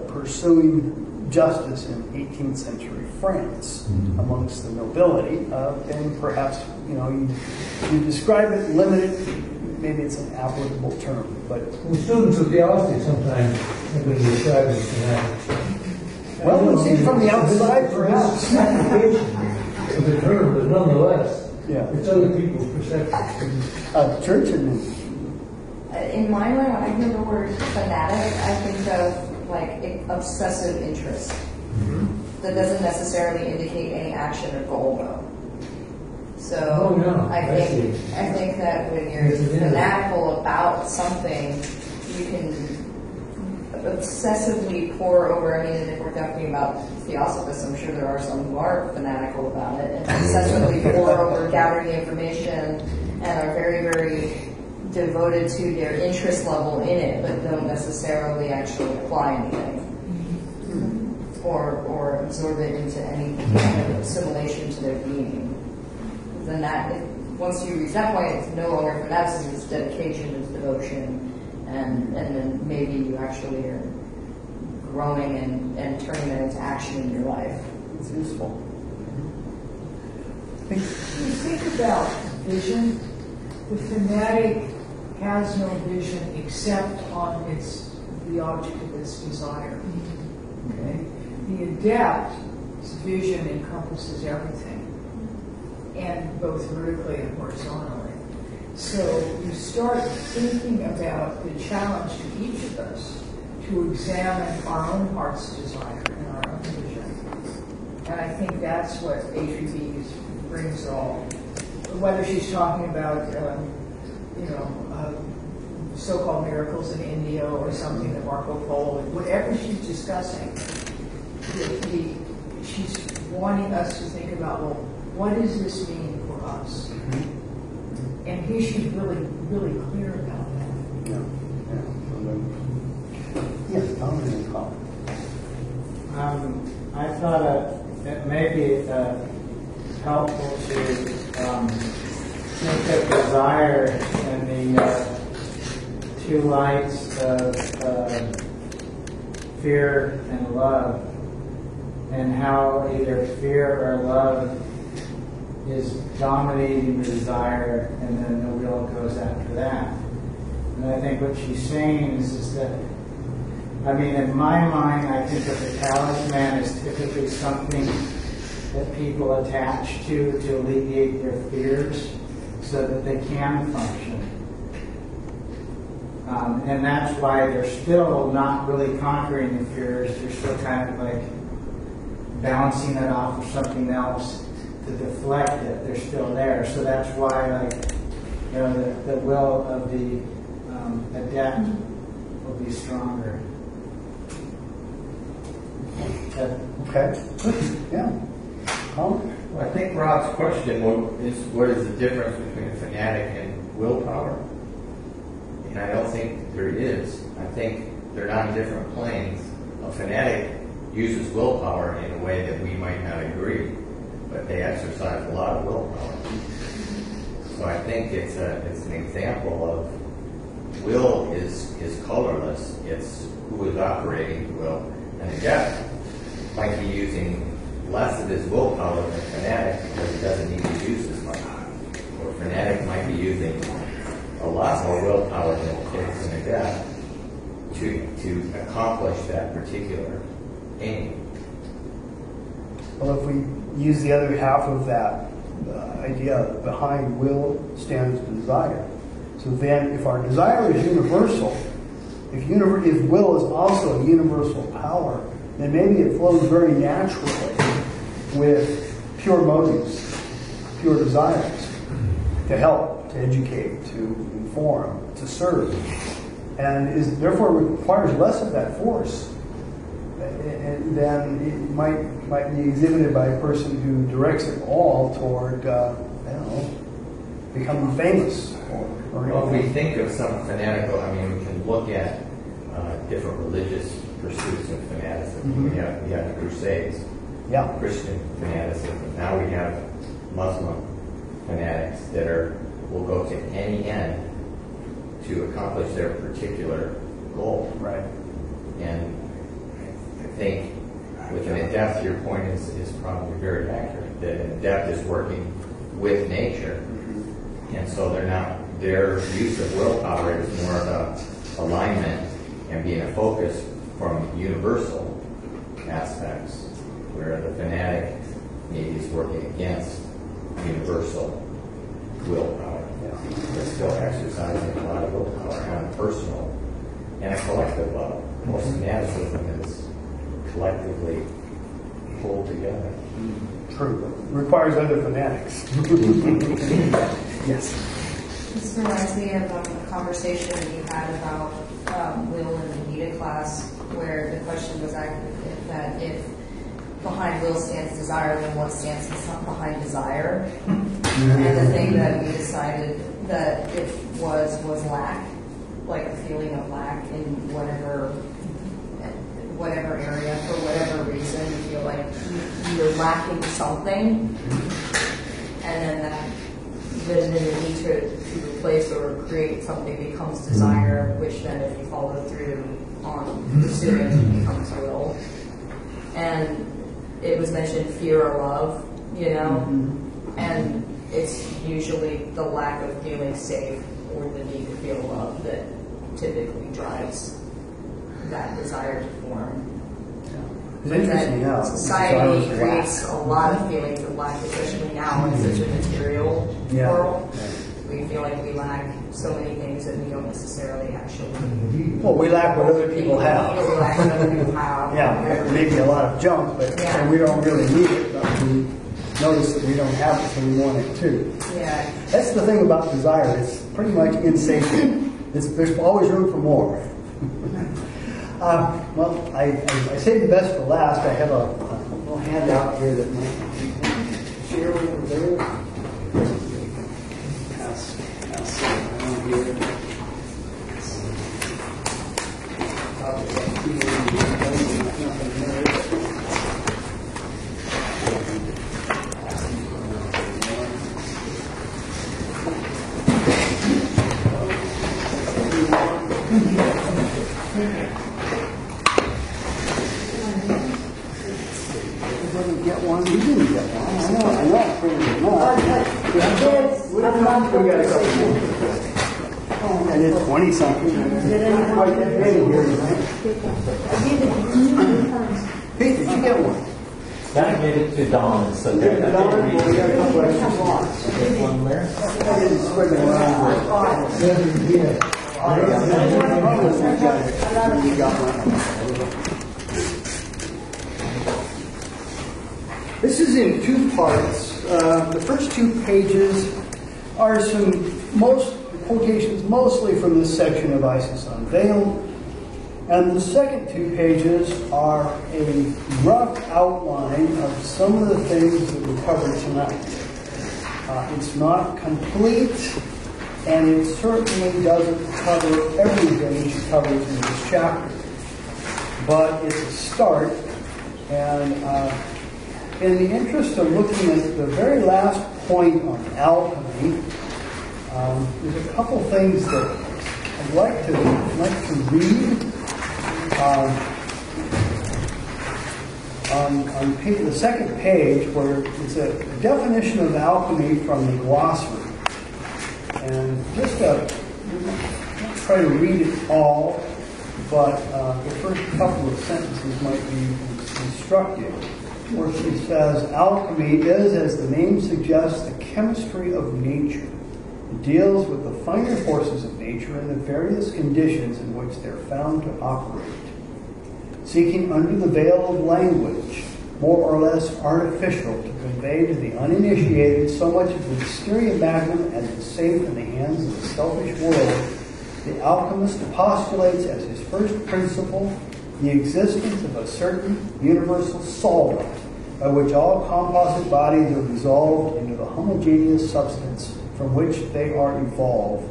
[SPEAKER 1] pursuing justice in 18th century France amongst the nobility, and perhaps, you describe it, limit it, maybe it's an applicable term, but...
[SPEAKER 11] Well, students of theosophy sometimes have been described as fanatics.
[SPEAKER 1] Well, we'll see from the outside, perhaps.
[SPEAKER 11] It's application of the term, but nonetheless, it's other people's perception.
[SPEAKER 1] Church and...
[SPEAKER 7] In my mind, when I hear the word fanatic, I think of obsessive interest. That doesn't necessarily indicate any action or goal, though. So
[SPEAKER 11] Oh, yeah,
[SPEAKER 7] I think that when you're
[SPEAKER 11] Yes, it is.
[SPEAKER 7] fanatical about something, you can obsessively pore over. I mean, if we're talking about Theosophists, I'm sure there are some who are fanatical about it and obsessively pore over gathering the information and are very, very devoted to their interest level in it, but don't necessarily actually apply anything or absorb it into any kind of assimilation to their being. Then once you reach that point, it's no longer fanaticism, it's dedication, it's devotion, and then maybe you actually are growing and turning that into action in your life. It's useful.
[SPEAKER 2] When you think about vision, the fanatic has no vision except on the object of its desire. Okay? The adept's vision encompasses everything, and both vertically and horizontally. So you start thinking about the challenge to each of us to examine our own heart's desire and our own vision. And I think that's what HPB brings all. Whether she's talking about, so-called miracles in India or something that Marco Polo, whatever she's discussing, she's wanting us to think about, well, what does this mean for us? And here she's really, really clear about that.
[SPEAKER 1] Yes, Tom,
[SPEAKER 5] I thought it may be helpful to think of desire in the two lights of fear and love, and how either fear or love is dominating the desire, and then the will goes after that. And I think what she's saying is that, I mean, in my mind, I think of the talisman as typically something that people attach to alleviate their fears so that they can function. And that's why they're still not really conquering the fears. They're still kind of like bouncing it off of something else to deflect it. They're still there. So that's why, the will of the adept will be stronger.
[SPEAKER 1] Okay. Yeah.
[SPEAKER 3] Well, I think Rob's question is, what is the difference between a fanatic and willpower? And I don't think there is. I think they're not in different planes. A fanatic uses willpower in a way that we might not agree, but they exercise a lot of willpower. So I think it's an example of will is colorless. It's who is operating the will. An adept might be using less of his willpower than a fanatic because he doesn't need to use as much. Or a fanatic might be using a lot more willpower than it takes an adept to accomplish that particular aim.
[SPEAKER 1] Well, if we use the other half of that idea, behind will stands desire. So then, if our desire is universal, if will is also a universal power, then maybe it flows very naturally with pure motives, pure desires, to help, to educate, to inform, to serve, and therefore requires less of that force than it might be exhibited by a person who directs it all toward, becoming famous.
[SPEAKER 3] Well, if we think of some fanatical, we can look at different religious pursuits of fanaticism.
[SPEAKER 1] Mm-hmm.
[SPEAKER 3] We have the Crusades, Christian fanaticism. Now we have Muslim fanatics that will go to any end to accomplish their particular goal.
[SPEAKER 1] Right.
[SPEAKER 3] And I think with an adept, your point is probably very accurate, that an adept is working with nature. Mm-hmm. And so their use of willpower is more about alignment and being a focus from universal aspects, where the fanatic maybe is working against universal willpower. They're still exercising a lot of willpower on a personal and a collective level. Most fanaticism is collectively pulled together.
[SPEAKER 1] true. It requires other fanatics. Yes.
[SPEAKER 7] This reminds me of a conversation we had about will in the Vita class, where the question was that if behind will stands desire, then what stands behind desire? And the thing that we decided that it was lack, like a feeling of lack in whatever area, for whatever reason, you feel like you're lacking something, and then the need to replace or create something becomes desire, which then if you follow through on pursuing it becomes will. And it was mentioned fear or love, and it's usually the lack of feeling safe or the need to feel love that typically drives that desire to form.
[SPEAKER 1] It's interesting how
[SPEAKER 7] society creates a lot of feelings of lack, especially now in such a material world. We feel like we lack so many things that we don't necessarily actually.
[SPEAKER 1] Well, we lack what other people have.
[SPEAKER 7] We lack what other people have.
[SPEAKER 1] Yeah, maybe a lot of junk, but and we don't really need it. But we notice that we don't have it, so we want it too.
[SPEAKER 7] Yeah.
[SPEAKER 1] That's the thing about desire. It's pretty much insatiable. There's always room for more. Well, I saved the best for last. I have a little handout here that might share over there. Pass around here. Get one. You didn't get one. I know. I printed them up. We got a couple more. Oh, I did 20 something. Quite that many here tonight. Pete, did you get one?
[SPEAKER 10] I gave it to Don. So
[SPEAKER 1] You gave it to Don? Well, we got a couple extra slots.
[SPEAKER 10] one there.
[SPEAKER 1] I didn't spread them around. You got one. This is in two parts. The first two pages are some quotations mostly from this section of Isis Unveiled. And the second two pages are a rough outline of some of the things that we covered tonight. It's not complete, and it certainly doesn't cover everything she covers in this chapter. But it's a start, and in the interest of looking at the very last point on alchemy, there's a couple things that I'd like to read. On the second page, where it's a definition of alchemy from the glossary, and just not try to read it all, but the first couple of sentences might be instructive. Where she says, alchemy is, as the name suggests, the chemistry of nature. It deals with the finer forces of nature and the various conditions in which they're found to operate. Seeking under the veil of language, more or less artificial, to convey to the uninitiated so much of the mysterious magnum as is safe in the hands of the selfish world, the alchemist postulates as his first principle the existence of a certain universal solvent by which all composite bodies are dissolved into the homogeneous substance from which they are evolved,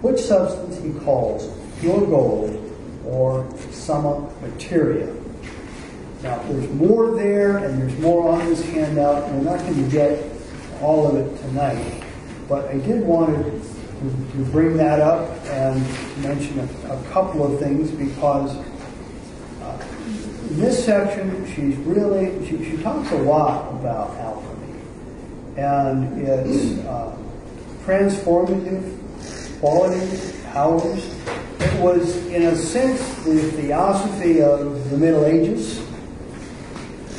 [SPEAKER 1] which substance he calls pure gold or summa materia. Now, there's more there, and there's more on this handout, and we're not going to get all of it tonight, but I did want to bring that up and mention a couple of things, because in this section, she talks a lot about alchemy and its transformative qualities, powers. It was, in a sense, the theosophy of the Middle Ages,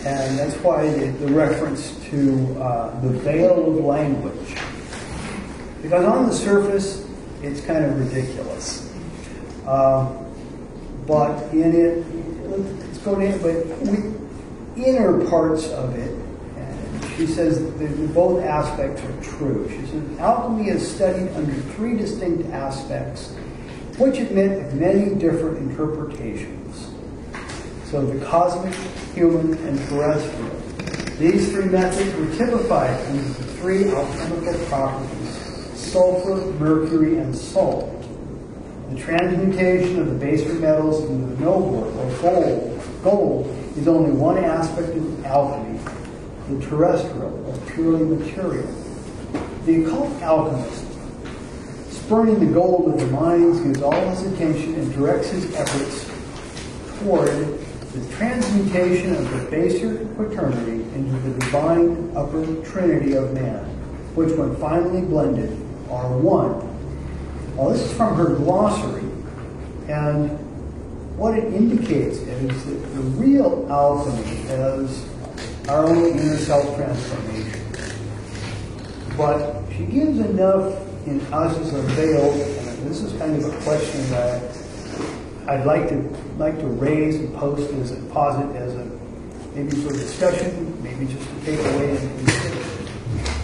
[SPEAKER 1] and that's why the reference to the veil of language. Because on the surface, it's kind of ridiculous. But in it, let's go to it, but with inner parts of it, and she says that both aspects are true. She says, alchemy is studied under three distinct aspects, which admit of many different interpretations. So the cosmic, human, and terrestrial. These three methods were typified under the three alchemical properties, sulfur, mercury, and salt. The transmutation of the baser metals into the nobler, or gold, is only one aspect of alchemy, the terrestrial, or purely material. The occult alchemist, spurning the gold of the mines, gives all his attention and directs his efforts toward the transmutation of the baser quaternity into the divine upper trinity of man, which when finally blended are one. Well, this is from her glossary, and what it indicates is that the real alchemy is our own inner self-transformation. But she gives enough in us as Unveiled, and this is kind of a question that I'd like to raise and post as a posit, as a maybe for discussion, maybe just to take away and consider.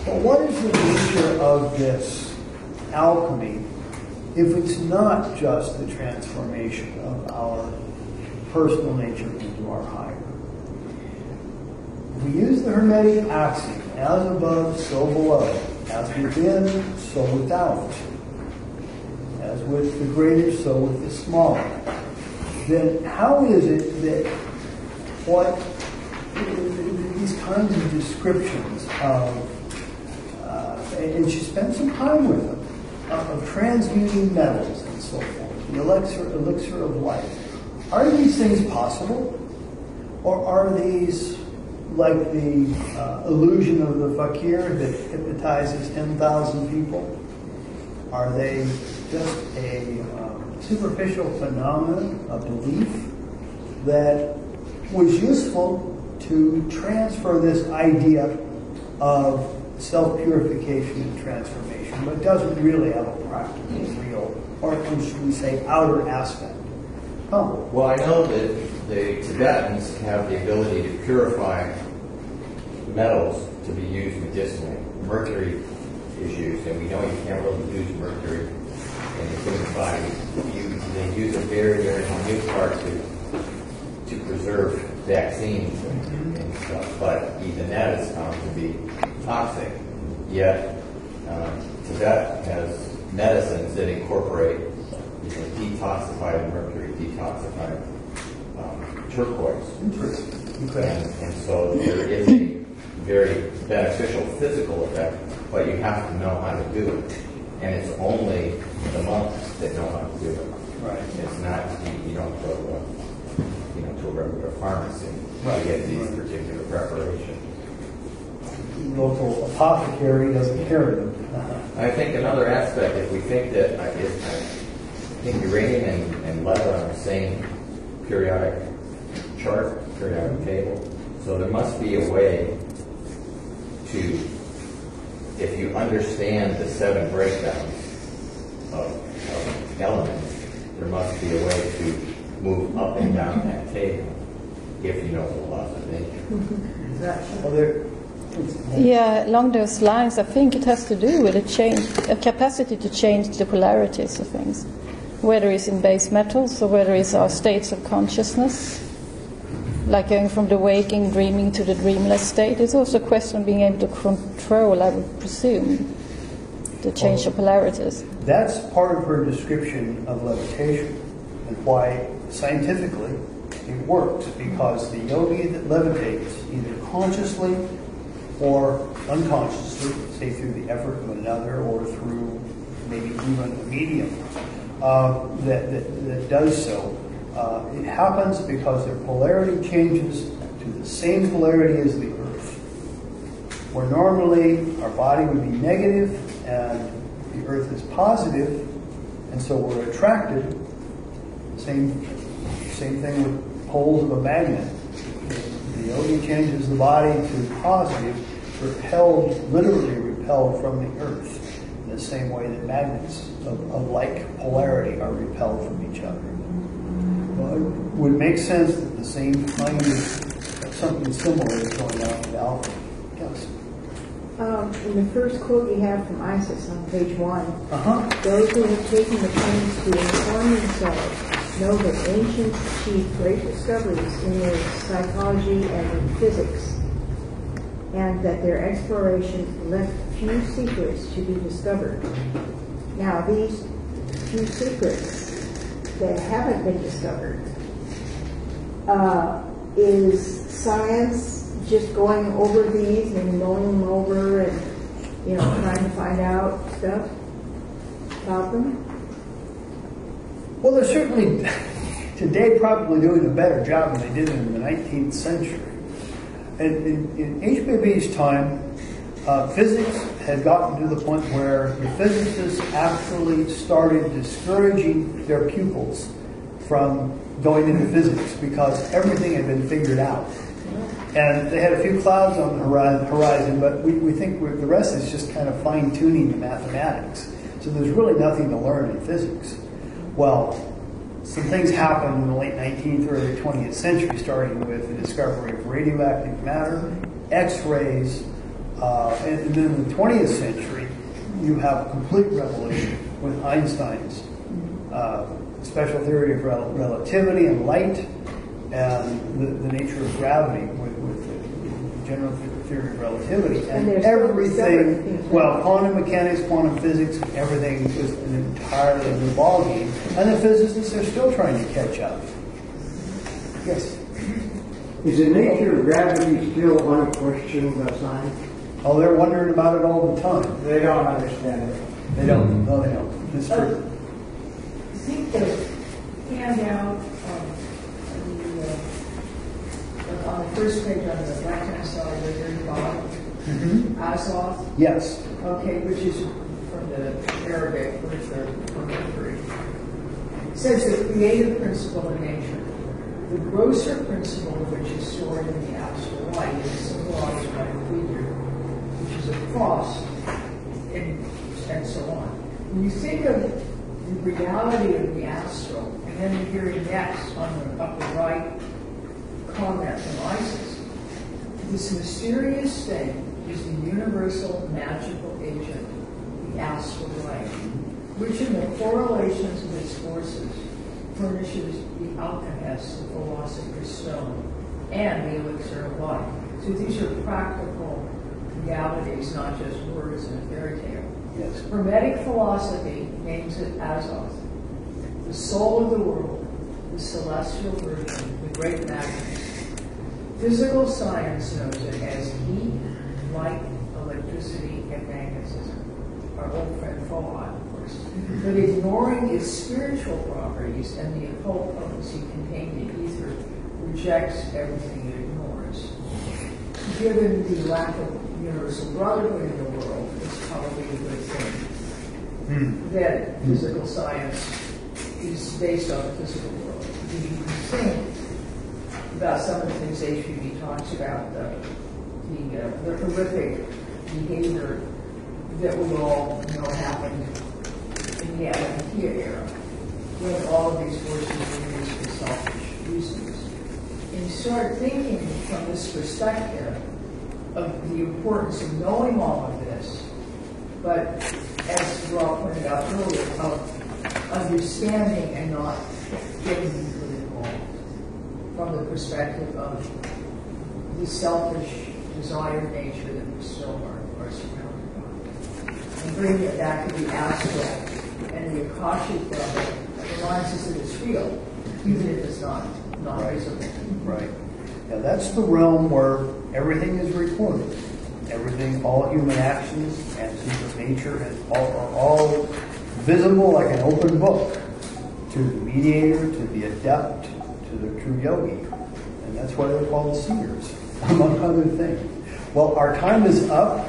[SPEAKER 1] But what is the nature of this alchemy if it's not just the transformation of our personal nature into our higher? If we use the Hermetic axiom, as above, so below, as within, so without, as with the greater, so with the smaller, then how is it that these kinds of descriptions of, and she spent some time with them, of transmuting metals and so forth, the elixir of life. Are these things possible? Or are these like the illusion of the fakir that hypnotizes 10,000 people? Are they just a superficial phenomenon, a belief that was useful to transfer this idea of self-purification and transformation, but doesn't really have a practical, real, or should we say, outer aspect? Oh.
[SPEAKER 3] Well, I know that the Tibetans have the ability to purify metals to be used medicinally. Mercury is used, and we know you can't really use mercury in the human body. They use a very, very minute part to preserve vaccines and stuff, but even that is found to be toxic. Yet Tibet has medicines that incorporate detoxified mercury, detoxified turquoise. And so there is a very beneficial physical effect, but you have to know how to do it. And it's only the monks that know how to do it.
[SPEAKER 1] Right.
[SPEAKER 3] It's not, you don't go to a regular pharmacy to get these particular preparations.
[SPEAKER 1] Local apothecary doesn't carry them.
[SPEAKER 3] I think another aspect, if we think that I think uranium and lead are on the same periodic chart, periodic table, so there must be a way to, if you understand the 7 breakdowns of elements, there must be a way to move up and down that table if you know the laws of nature.
[SPEAKER 8] Yeah, along those lines, I think it has to do with a capacity to change the polarities of things, whether it's in base metals or whether it's our states of consciousness, like going from the waking, dreaming to the dreamless state. It's also a question of being able to control, I would presume, to change the polarities.
[SPEAKER 1] That's part of her description of levitation and why scientifically it works, because the yogi that levitates either consciously or unconsciously, say through the effort of another or through maybe even a medium that does so, it happens because their polarity changes to the same polarity as the Earth. Where normally our body would be negative and the Earth is positive, and so we're attracted. Same thing with poles of a magnet. The yogi changes the body to positive, literally repelled from the Earth, in the same way that magnets of like polarity are repelled from each other. Well, it would make sense that the same kind of something similar is going on with alpha. Yes.
[SPEAKER 9] In the first quote you have from Isis on page 1,
[SPEAKER 1] Those
[SPEAKER 9] who have taken the pains to inform themselves know that ancients achieved great discoveries in their psychology and in physics, and that their exploration left few secrets to be discovered. Now, these few secrets that haven't been discovered, is science just going over these and mulling them over and, trying to find out stuff about them?
[SPEAKER 1] Well, they're certainly today probably doing a better job than they did in the 19th century. And in HPB's time, physics had gotten to the point where the physicists actually started discouraging their pupils from going into physics because everything had been figured out. And they had a few clouds on the horizon, but we think the rest is just kind of fine-tuning the mathematics. So there's really nothing to learn in physics. Well, some things happened in the late 19th, early 20th century, starting with the discovery of radioactive matter, X-rays, and then in the 20th century, you have a complete revolution with Einstein's special theory of relativity and light, and the nature of gravity with the general theory of relativity, and everything. Well, quantum mechanics, quantum physics, everything is an entirely new ballgame, and the physicists are still trying to catch up. Yes.
[SPEAKER 13] Is the nature of gravity still unquestioned by science?
[SPEAKER 1] Oh, they're wondering about it all the time.
[SPEAKER 5] They don't understand it.
[SPEAKER 1] They don't. No, they don't. It's true.
[SPEAKER 2] I think the handout on the first page on the left-hand side, the very bottom, Azoth.
[SPEAKER 1] Yes.
[SPEAKER 2] Okay, which is from the Arabic, which they're from the Greek. It says the creative principle of nature. The grosser principle, which is stored in the astral light, is symbolized by a figure, which is a cross, and so on. When you think of the reality of the astral, and then you hear next on the upper right comment from Isis, this mysterious thing is the universal magical agent, the astral light, which in the correlations of its forces furnishes the alchemist, the philosopher's stone, and the elixir of life. So these are practical realities, not just words in a fairy tale.
[SPEAKER 1] Yes.
[SPEAKER 2] Hermetic philosophy names it Azoth, the soul of the world, the celestial virgin, the great Magnus. Physical science knows it as heat, light, electricity, and magnetism. Our old friend Follott, of course. But ignoring its spiritual properties and the occult potency contained in ether rejects everything it ignores. Given the lack of universal brotherhood in the world, it's probably a good thing that physical science is based on the physical world. Because you can think about some of the things HPB talks about, the horrific behavior that we all know happened in the Atlantea era, when all of these forces were used for selfish reasons. And you start thinking from this perspective of the importance of knowing all of this, but as Rob pointed out earlier, of understanding and not getting deeply involved from the perspective of the selfish, desired nature that we still are surrounded by. And bringing it back to the astral and the Akashic level reminds us that it's real, even if it's not visible.
[SPEAKER 1] Right. Now that's the realm where everything is recorded. Everything, all human actions, actions of nature, are all visible like an open book to the mediator, to the adept, to the true yogi. And that's why they're called seers, among other things. Well, our time is up.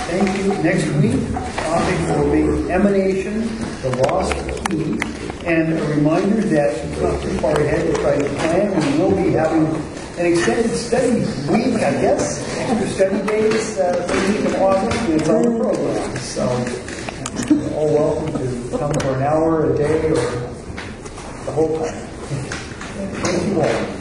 [SPEAKER 1] Thank you. Next week, the topic will be emanation, the lost key, and a reminder that it's not too far ahead to try to plan. We will be having an extended study week, I guess, extra study days for the week of August with other programs. So you're all welcome to come for an hour a day or the whole time. Thank you all.